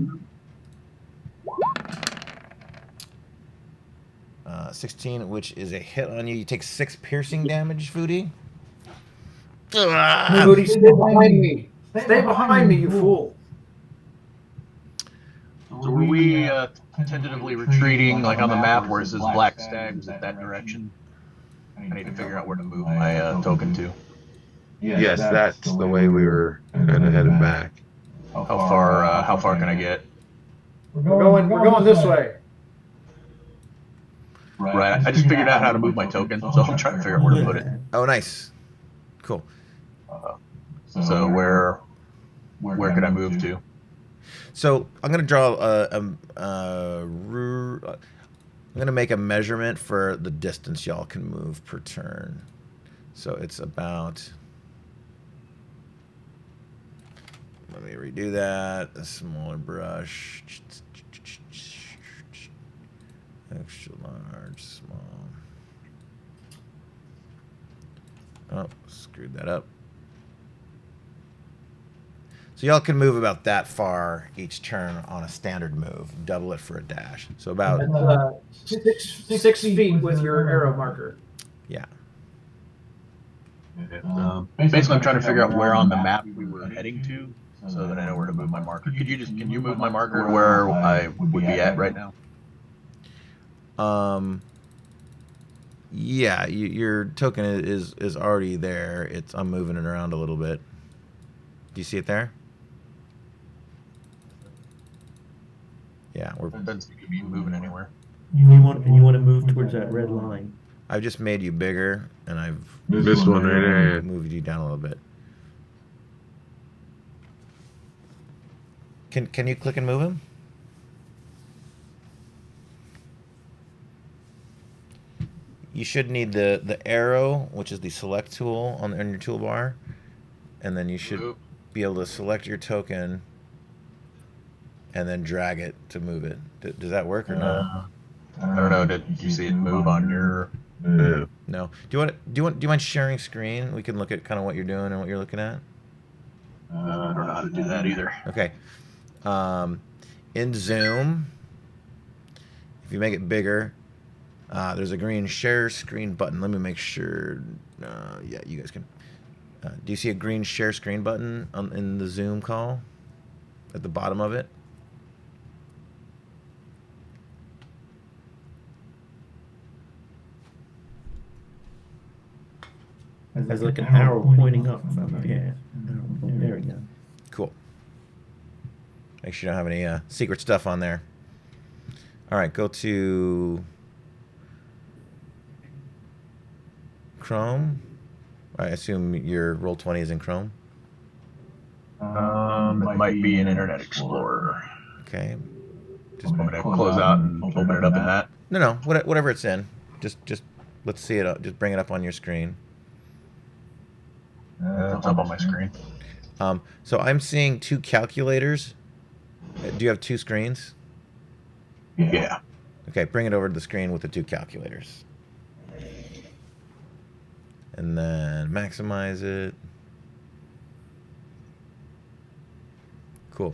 16, which is a hit on you. You take 6 piercing damage, Foodie. Moody, stay behind me. Stay behind me, you fool. So were we tentatively retreating, like on the map where it says Black Stag? Was it that direction? I need to figure out where to move my token to. Yes, that's the way we were kind of headed back. How far can I get? We're going this way. Right. I just figured out how to move my token, so I'm trying to figure out where to put it. Oh, nice. Cool. So where could I move to? So I'm gonna draw I'm gonna make a measurement for the distance y'all can move per turn. So it's about. Let me redo that. A smaller brush. Extra large, small. Oh, screwed that up. So y'all can move about that far each turn on a standard move. Double it for a dash. So about That's, 6 feet with your arrow marker. yeah. Basically, I'm trying to figure out where on the map we were heading to, so that I know where to move my marker. Can you move my marker to where I would be at right now? Yeah, your token is already there. I'm moving it around a little bit. Do you see it there? Yeah, It doesn't seem to be moving anywhere. You want to move towards that red line. I've just made you bigger, and I've This one right there. moved you down a little bit. Can you click and move him? You should need the arrow, which is the select tool on your toolbar, and then you should be able to select your token and then drag it to move it. Does that work or not? I don't know. Did you see it move on your? No. Do you mind sharing screen? We can look at kind of what you're doing and what you're looking at. I don't know how to do that either. Okay. In Zoom, if you make it bigger, there's a green share screen button. Let me make sure. Yeah, you guys can. Do you see a green share screen button in the Zoom call at the bottom of it? There's like an arrow pointing up. Yeah. There we go. Cool. Make sure you don't have any secret stuff on there. All right, go to Chrome. I assume your Roll20 is in Chrome. It might be in Internet Explorer. Okay. Just want me to close out and open it up in that. No, whatever it's in. Just let's see it. Just bring it up on your screen. It's up on my screen. So I'm seeing 2 calculators. Do you have 2 screens? Yeah. Okay, bring it over to the screen with the 2 calculators. And then maximize it. Cool.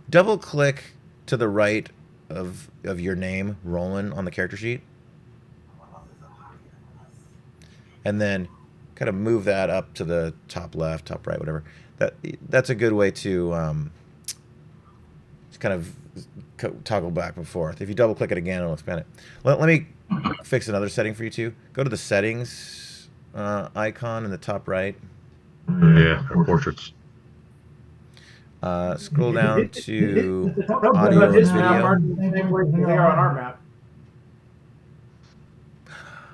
Double click to the right of your name, Roland, on the character sheet. And then kind of move that up to the top left, top right, whatever. That's a good way to just kind of toggle back and forth. If you double click it again, it'll expand it. Let me fix another setting for you too. Go to the settings icon in the top right. Yeah, our portraits. Scroll down to But audio and his map video. aren't the same way they are on our map.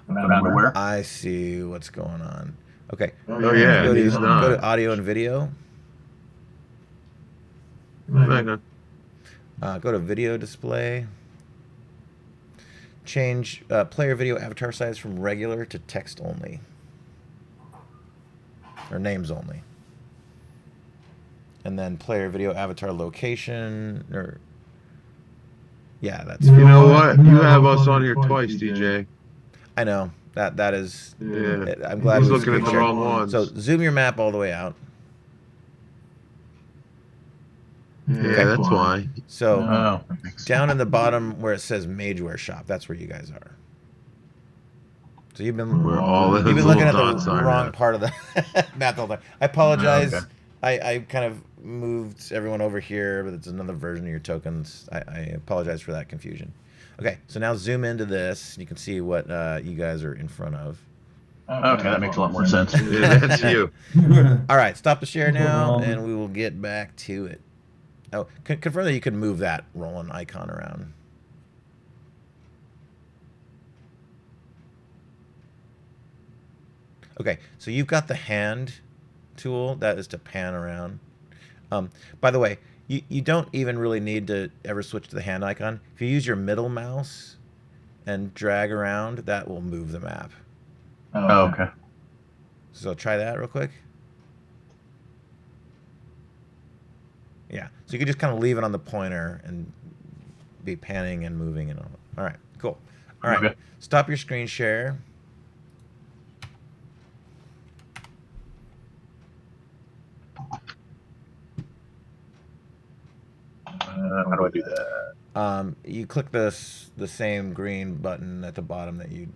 Down to where? I see what's going on. Okay. Oh yeah, Go he's to not. audio and video. Back on. Go to video display. Change player video avatar size from regular to text only. Or names only. And then player video avatar location. Or yeah, that's. You know what? You have us on here twice, DJ. I know that is. Yeah. I'm glad He's we looking at the screen wrong shared. ones. So zoom your map all the way out. Yeah, that's why. So down in the bottom where it says Mageware Shop, that's where you guys are. So you've been Where all those looking little at the dots are wrong now. part of the map all the time. I apologize. Okay. I kind of moved everyone over here, but it's another version of your tokens. I apologize for that confusion. Okay, so now zoom into this. You can see what you guys are in front of. Okay, that makes a lot more sense. Yeah, that's you. All right, stop the share now, and we will get back to it. Oh, confirm that you can move that rolling icon around. Okay, so you've got the hand tool. That is to pan around. By the way, you don't even really need to ever switch to the hand icon. If you use your middle mouse and drag around, that will move the map. Oh, okay. So try that real quick. Yeah, so you can just kind of leave it on the pointer and be panning and moving and all. All right, cool. All right, Okay. Stop your screen share. How do I do that? You click the same green button at the bottom that you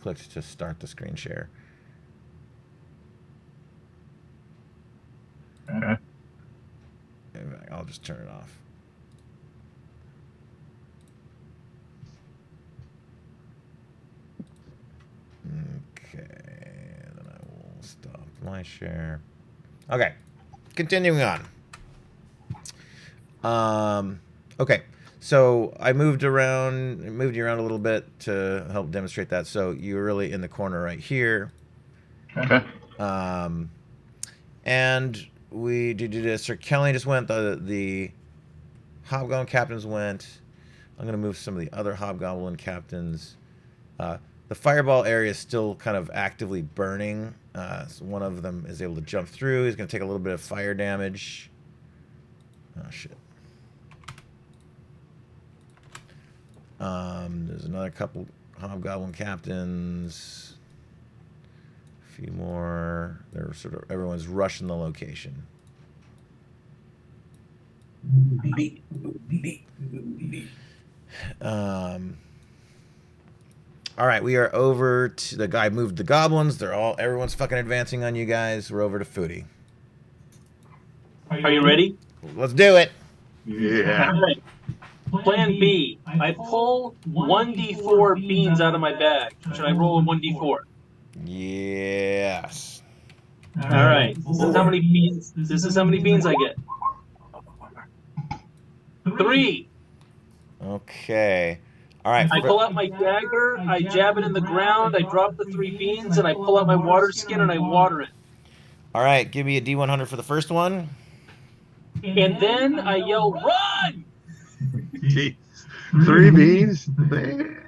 clicked to start the screen share. Okay. I'll just turn it off. Okay, then I will stop my share. Okay, continuing on. Okay, so I moved you around a little bit to help demonstrate that. So you're really in the corner right here. Okay. And we did this. Sir Kelly just went. The Hobgoblin captains went. I'm going to move some of the other Hobgoblin captains. The fireball area is still kind of actively burning. So one of them is able to jump through. He's going to take a little bit of fire damage. Oh, shit. There's another couple Hobgoblin captains. A few more. They're sort of everyone's rushing the location. All right, we are over to the guy moved the goblins. Everyone's fucking advancing on you guys. We're over to Foodie. Are you ready? Let's do it. Yeah. All right. Plan B. I pull 1d4 beans out of my bag. Should I roll a 1d4? Yes. All right. This is how many beans I get. 3. Okay. All right. I pull out my dagger. I jab it in the ground. I drop the 3 beans, and I pull out my water skin and I water it. All right. Give me a D100 for the first one. And then I yell, "Run!" Jeez. 3 beans? Man.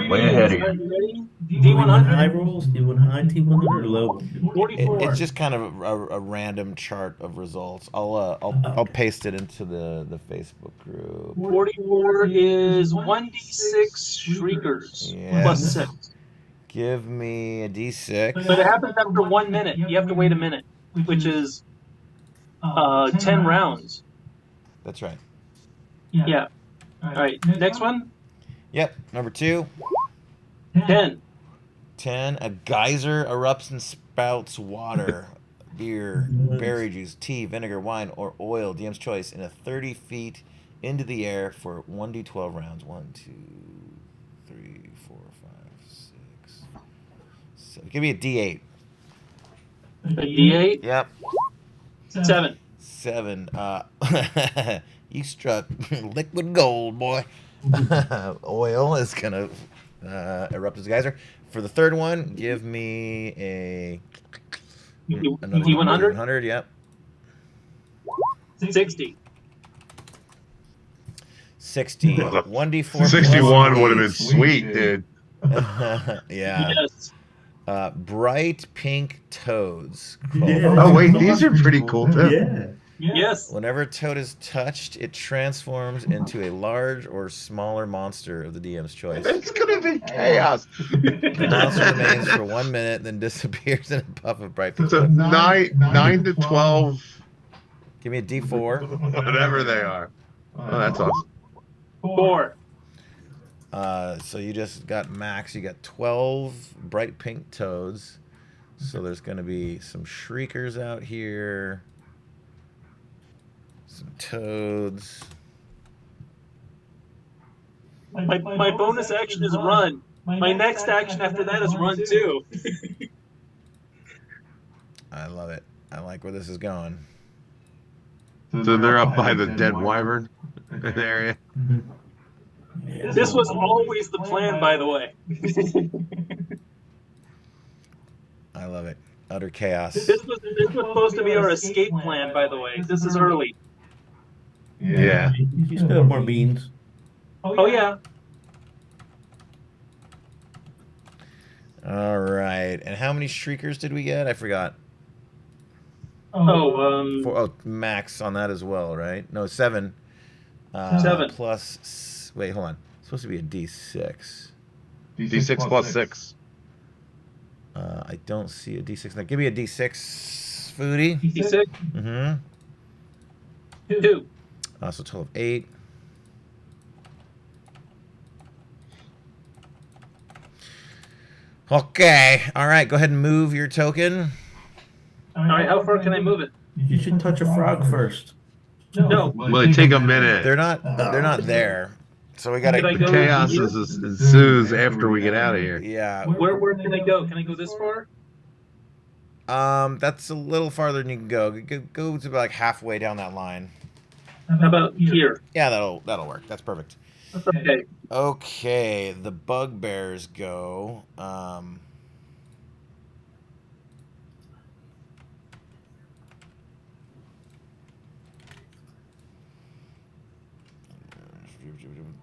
Way ahead of you. Ready? Do we want high D100, rolls? Do you want high T100 or low? 44. It's just kind of a random chart of results. I'll paste it into the Facebook group. 44 is 1d6 shriekers Yes. plus 6. Give me a D6. But it happens after 1 minute. You have to wait a minute, which is 10 rounds. That's right. Yeah. All right. Next one. Yep. Number 2. 10. 10. A geyser erupts and spouts water, beer, berry juice, tea, vinegar, wine, or oil, DM's choice, in a 30 feet into the air for 1d12 rounds. 1, 2, 3, 4, 5, 6, 7. Give me a D8. A D8. Yep. 7. 7. You struck liquid gold, boy. Oil is gonna erupt as a geyser. For the third one, give me a another D100. 100. Yep. 60. 60. 1d4 61 would have been plus sweet, dude. 8. Yeah. Yes. Bright pink toads. Yeah. Oh wait, these are pretty cool too. Yeah. Yes. Whenever a toad is touched, it transforms into a large or smaller monster of the DM's choice. It's gonna be chaos. The monster remains for 1 minute, then disappears in a puff of bright pink So smoke. 9 to 12, Give me a D4. whatever they are. Oh, that's awesome. 4. So you just got max. You got 12 bright pink toads. So there's going to be some shriekers out here. Some toads. My bonus action is run. My next action after that is run too. I love it. I like where this is going. So they're up by the dead wyvern area. Yeah. This was always the plan, by the way. I love it. Utter chaos. This was supposed to be our escape plan, by the way. This is early. Yeah. You still have more beans. Oh yeah. All right. And how many shriekers did we get? I forgot. Max on that as well, right? No, 7. 7. Plus, wait, hold on. It's supposed to be a D6. D6 plus 6. I don't see a D6. Now, give me a D6, Foodie. D6. Mm-hmm. 2. So total of 8. Okay. All right. Go ahead and move your token. All right, how far can I move it? You should touch a frog first. No. Well, it take a minute. They're not there. So we gotta. Can I go Chaos here? ensues after we get out of here. Yeah. Where can I go? Can I go this far? That's a little farther than you can go. Go to like halfway down that line. How about here? Yeah, that'll work. That's perfect. Okay. Okay, the bugbears go. On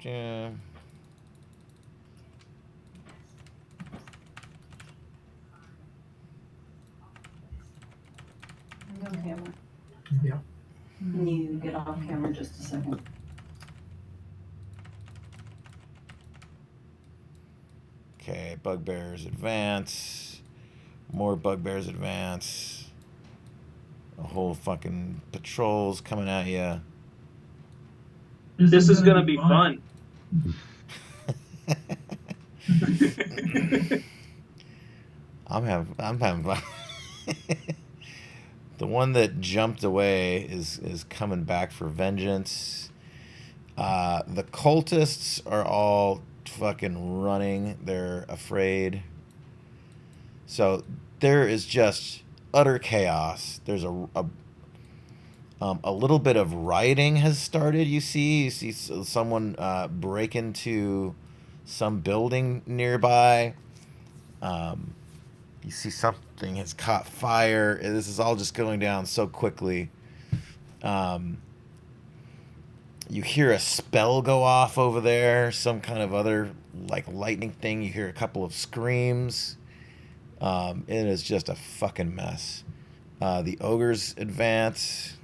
camera. Yeah. Can you get off camera just a second? Okay, bugbears advance. More bugbears advance. A whole fucking patrol's coming at you. This is gonna be fun. I'm having fun. The one that jumped away is coming back for vengeance. The cultists are all fucking running. They're afraid. So there is just utter chaos. There's a little bit of rioting has started. You see someone break into some building nearby. You see something has caught fire. This is all just going down so quickly. You hear a spell go off over there, some kind of other like lightning thing. You hear a couple of screams. It is just a fucking mess. The ogres advance.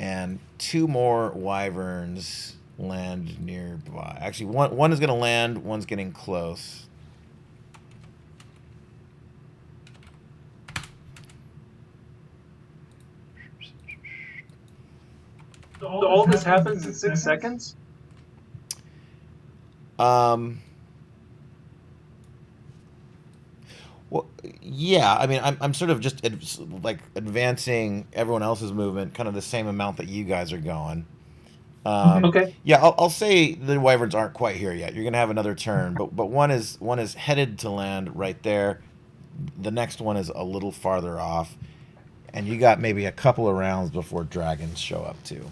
And 2 more wyverns land nearby. Actually, one is going to land, one's getting close. So all this happens in 6 seconds? Well, yeah. I mean, I'm sort of just like advancing everyone else's movement, kind of the same amount that you guys are going. Okay. Yeah, I'll say the wyverns aren't quite here yet. You're gonna have another turn, but one is headed to land right there. The next one is a little farther off, and you got maybe a couple of rounds before dragons show up too.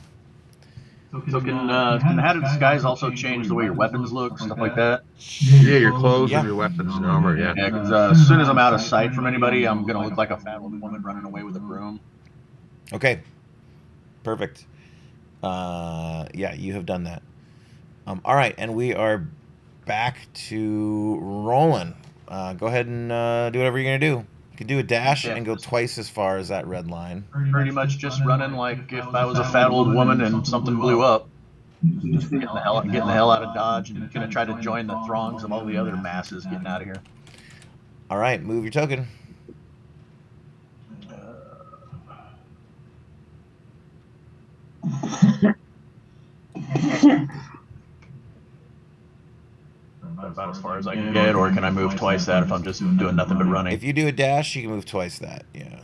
So can Hat of Disguise also change the way your weapons look, stuff like that? Yeah, your clothes Yeah. and your weapons and armor. Yeah. Yeah, because as soon as I'm out of sight from anybody, I'm gonna look like a fat old woman running away with a broom. Okay. Perfect. Yeah, you have done that. All right, and we are back to rolling. Go ahead and do whatever you're gonna do. You can do a dash Yeah. and go twice as far as that red line. Pretty much just running like if I was a fat old woman and something blew up. Just getting the hell out of Dodge and gonna try to join the throngs of all the other masses getting out of here. All right, move your token. About as far as I can get, or can I move twice that if I'm just doing nothing but running? If you do a dash, you can move twice that. Yeah.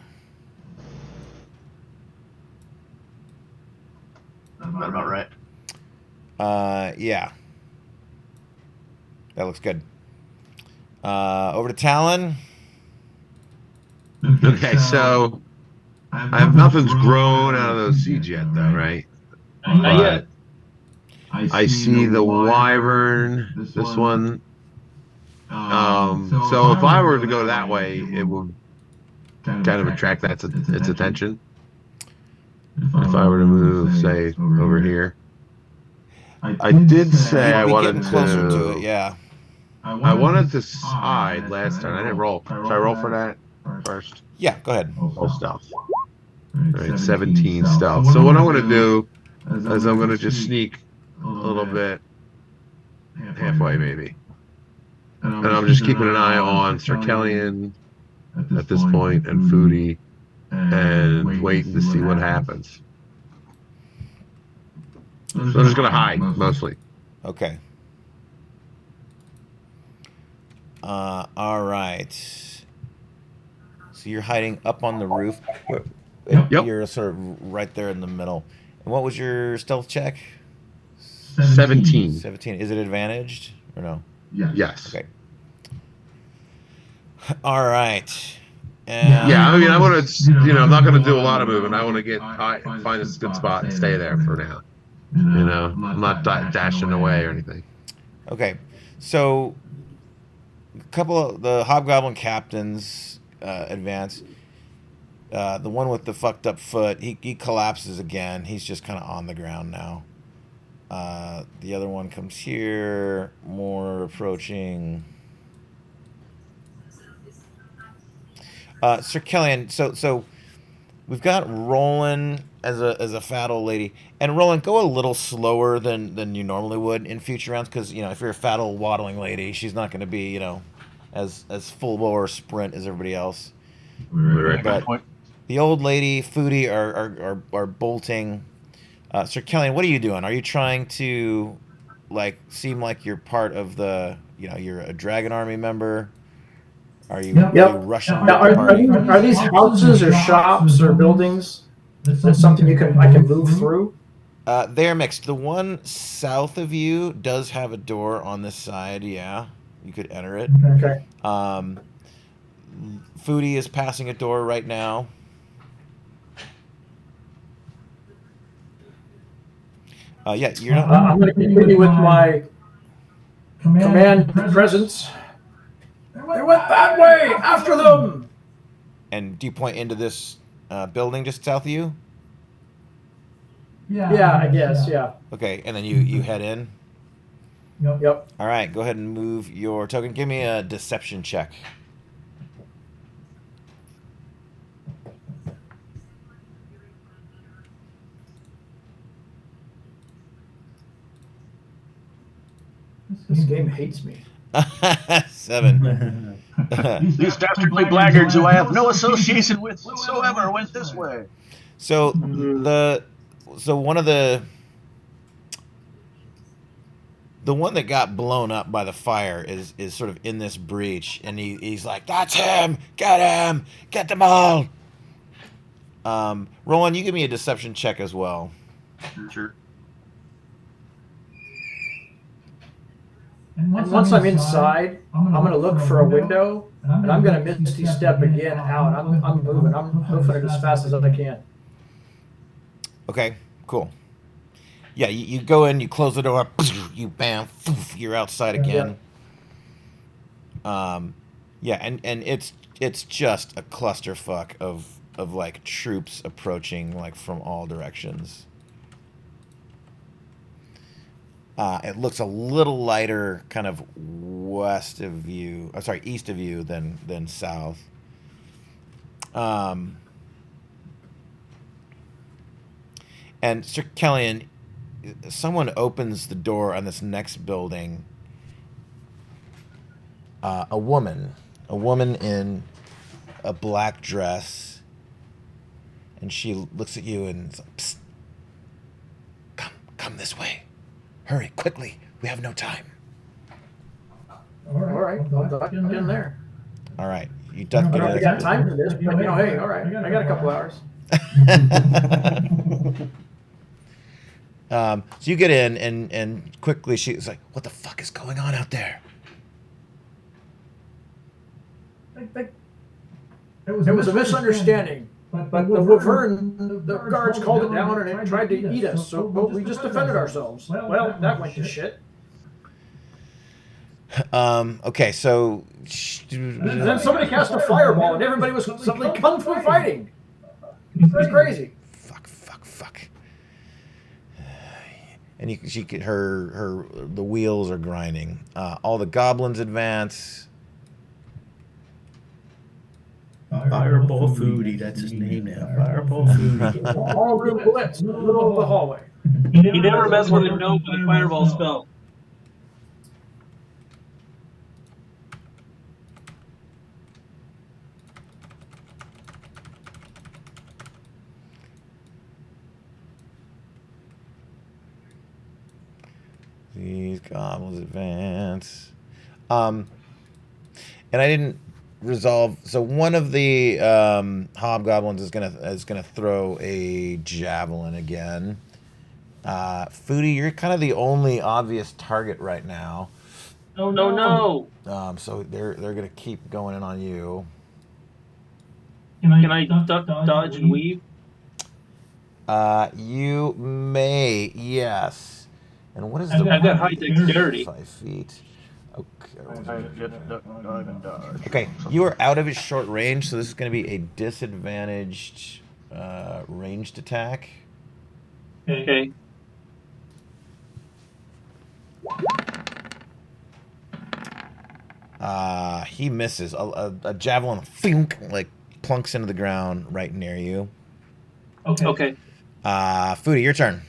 That about right? Yeah. That looks good. Over to Talon. Okay, so I have nothing's grown out of those seeds yet, though, right? Not yet. I see the wyvern. This one. So if I were to go that way, it would kind of attract its attention. If I were to move, say, over here. I did say I You'd be wanted getting closer to it. to. Yeah. I wanted to hide last turn. I didn't roll. Should I roll for that first? Yeah. Go ahead. Roll stealth. All right, 17 stealth. So what I'm going to do is I'm going to just sneak a little bit, halfway maybe. And I'm just keeping an eye on Sir Kellyan at this point and Foodie and waiting to see what happens. So I'm just going to hide mostly. Okay. All right. So you're hiding up on the roof. Yep. You're sort of right there in the middle. And what was your stealth check? 17. 17. Is it advantaged or no? Yes. Okay. All right. And Yeah, I mean, I want to, I'm not going to do a lot of moving. I want to find a good spot and stay there for now. I'm not dashing away or anything. Okay. So a couple of the hobgoblin captains advance. The one with the fucked up foot, he collapses again. He's just kind of on the ground now. The other one comes here, more approaching. Sir Kellyan, so we've got Roland as a fat old lady, and Roland, go a little slower than you normally would in future rounds, because if you're a fat old waddling lady, she's not going to be as full bore sprint as everybody else. But the old lady, Foodie are bolting. Sir Kellyan, what are you doing? Are you trying to seem like you're part of the you're a dragon army member? Are you rushing Now, the party? are these houses or shops or buildings? That's something I can move through. They're mixed. The one south of you does have a door on this side. Yeah, you could enter it. Okay. Foodie is passing a door right now. Yeah, you're not. I'm going to continue with my command presence. They went that way. After them. And do you point into this building just south of you? Yeah, I guess. Yeah. Okay, and then you head in. Yep. All right, go ahead and move your token. Give me a deception check. This game hates me. 7. These dastardly blackguards who I have no association with whatsoever went this way. So one of the The one that got blown up by the fire is sort of in this breach, and he's like, "That's him! Get him! Get them all!" Roland, you give me a deception check as well. Sure. And once I'm inside, I'm gonna look for a window, and I'm gonna Misty Step again out. I'm moving. I'm hoofing it as fast as I can. Okay, cool. Yeah, you go in, you close the door, you bam, you're outside again. Yeah, and it's just a clusterfuck of like troops approaching like from all directions. It looks a little lighter, kind of east of you than south. And Sir Kellyan, someone opens the door on this next building. A woman in a black dress, and she looks at you and says, "Psst. Come this way. Hurry, quickly. We have no time." All right, I'll duck in there. All right, you duck. I don't got time for this, but hey, all right, I got a couple hours. So you get in, and quickly she's like, "What the fuck is going on out there?" It was a misunderstanding, but the Wherein, the guards called it down and it tried to eat us, so we just defended ourselves. Well, that went to shit. Okay, so And then somebody cast a fireball and everybody was suddenly kung fu fighting. It was crazy. Fuck. And the wheels are grinding. All the goblins advance. Fireball Foodie, that's his name now. Fireball Foodie. All room blitz in the middle of the hallway. You never mess with a gnome with a fireball spell. These goblins advance. And I didn't resolve. So one of the hobgoblins is gonna throw a javelin again. Foodie, you're kind of the only obvious target right now. Oh no! So they're gonna keep going in on you. Can I duck, dodge, and weave? You may, yes. And what is I've got high dexterity. 5 feet. Okay, you are out of his short range, so this is going to be a disadvantaged ranged attack. Okay. He misses. A javelin, thunk, like plunks into the ground right near you. Okay. Foodie, your turn.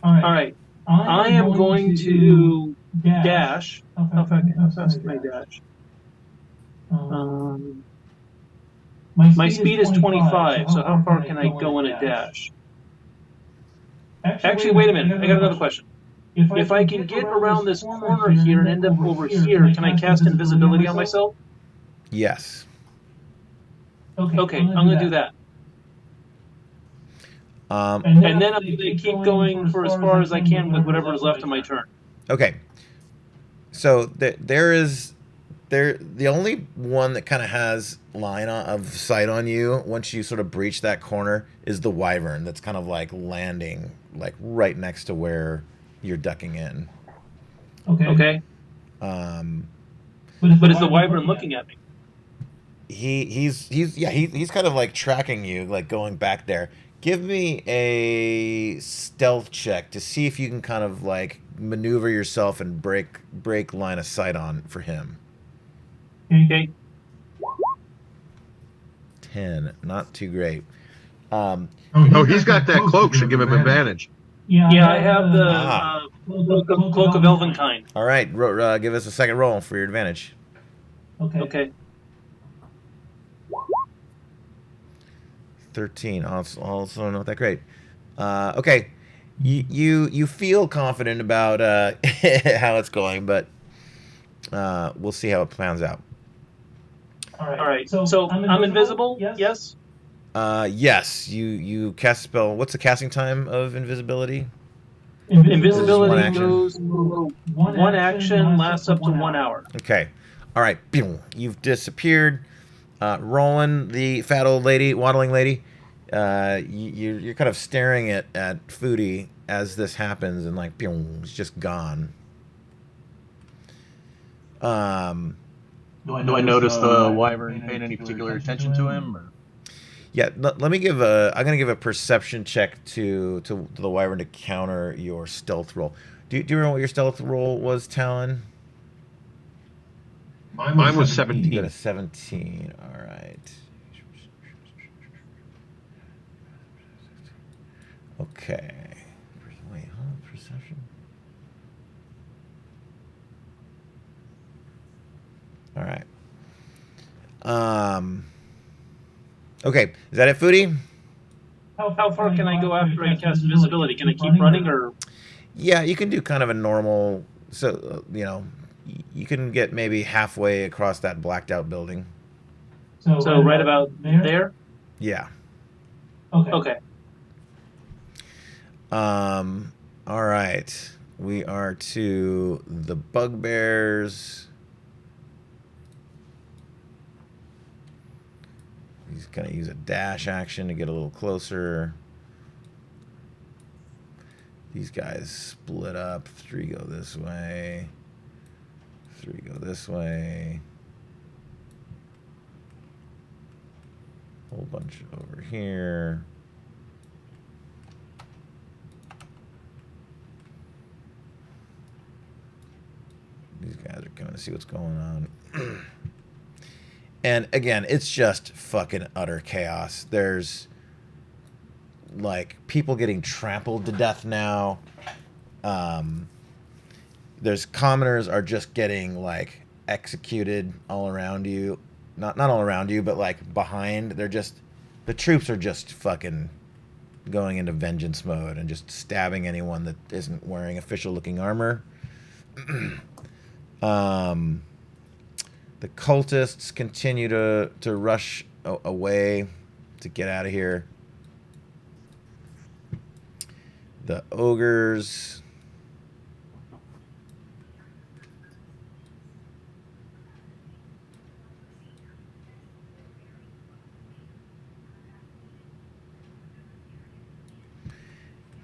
All right. I am going to dash. How fast can I dash? My speed is 25, so how far can I go in a dash? Actually, wait a minute. I got another question. If I can get around this corner here and end up over here, can I cast invisibility on myself? Yes. Okay, I'm going to do that. And then I'm going to keep going for as far as I can with whatever is left of my turn. Okay. So the only one that kind of has line of sight on you once you sort of breach that corner is the wyvern that's kind of like landing like right next to where you're ducking in. Okay. But is the wyvern looking at me? He's kind of like tracking you, like going back there. Give me a stealth check to see if you can kind of like maneuver yourself and break line of sight on for him. Okay. 10, not too great. Oh, he's got that cloak. Should give him advantage. Yeah, I have the cloak of Elvenkind. All right, give us a second roll for your advantage. Okay. 13, also not that great. Okay, You feel confident about how it's going, but we'll see how it plans out. All right. So I'm invisible. Yes. Yes, you cast a spell. What's the casting time of invisibility? Invisibility One action. goes one action, lasts up to 1 hour. Okay. All right. You've disappeared. Roland, the fat old lady, waddling lady, you're kind of staring at Foodie as this happens, and like, it's just gone. Do I notice the wyvern paying any particular attention to him? Or? Yeah, let me give a. I'm gonna give a perception check to the wyvern to counter your stealth roll. Do you remember what your stealth roll was, Talon? Mine was You 17. got a 17. All right. Okay. Wait, perception. All right. Okay, is that it, Foodie? How far can I go after I cast invisibility? Can I keep running or? Yeah, you can do kind of a normal. So you can get maybe halfway across that blacked out building. So right about there. Yeah. Okay. All right. We are to the bugbears. He's going to use a dash action to get a little closer. These guys split up. 3 go this way. 3 go this way. Whole bunch over here. These guys are coming to see what's going on. And again, it's just fucking utter chaos. There's like people getting trampled to death now. There's commoners are just getting like executed all around you. Not all around you, but like behind. The troops are just fucking going into vengeance mode and just stabbing anyone that isn't wearing official looking armor. The cultists continue to rush away to get out of here. The ogres.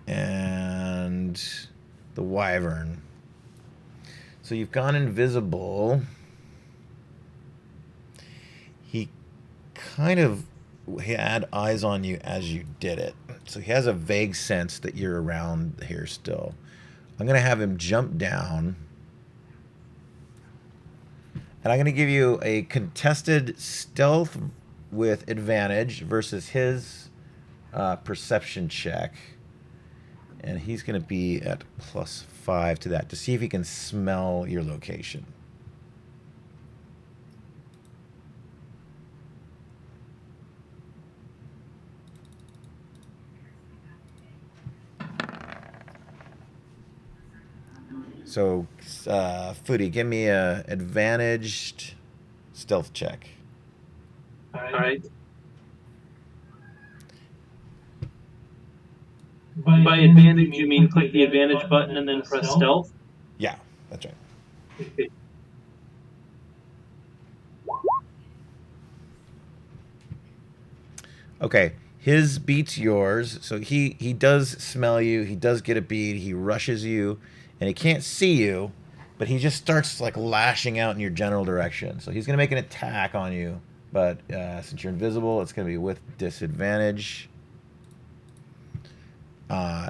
And the wyvern. So you've gone invisible. He kind of had eyes on you as you did it. So he has a vague sense that you're around here still. I'm going to have him jump down. And I'm going to give you a contested stealth with advantage versus his perception check. And he's going to be at +5 to that to see if he can smell your location. So, Foodie, give me a advantaged stealth check. All right. By advantage, you mean click the advantage button and then press stealth? Yeah, that's right. Okay. Okay, his beats yours, so he does smell you, he does get a beat, he rushes you, and he can't see you, but he just starts like lashing out in your general direction. So he's going to make an attack on you, but since you're invisible, it's going to be with disadvantage.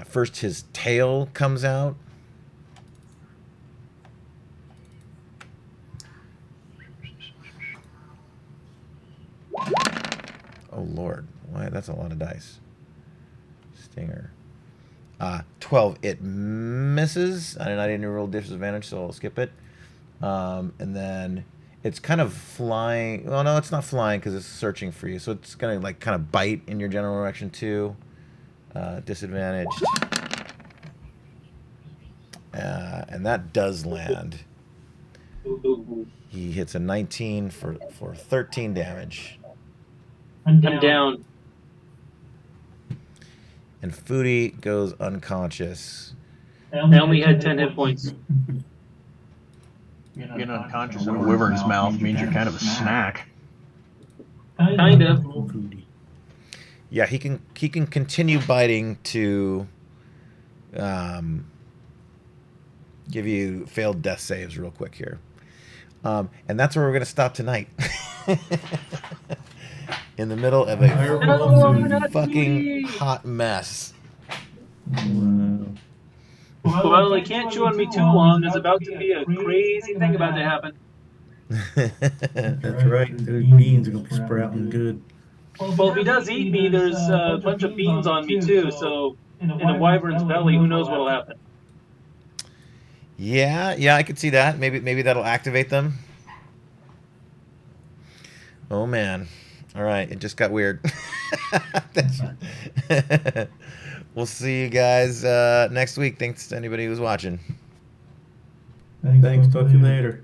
First, his tail comes out. Oh, Lord. Why? That's a lot of dice. Stinger. 12. It misses. I didn't roll disadvantage, so I'll skip it. And then it's kind of flying. Well, no, it's not flying because it's searching for you. So it's going to like kind of bite in your general direction too. Disadvantage. And that does land. Ooh. He hits a 19 for 13 damage. I'm down. And Foodie goes unconscious. I only had 10 hit points. Being unconscious in a wyvern's mouth means you're kind of a snack. Kind of. Foodie. Yeah, he can continue biting to give you failed death saves real quick here. And that's where we're going to stop tonight. In the middle of a fucking hot mess. Wow. Well, they can't chew on me too long. There's about to be a crazy thing about to happen. That's right. Those beans are gonna be sprouting good. Well, if he does eat me, there's a bunch of beans on me too. So in a wyvern's belly, who knows what'll happen? Yeah, I could see that. Maybe that'll activate them. Oh man. All right, it just got weird. We'll see you guys next week. Thanks to anybody who's watching. Thanks. Talk to you later.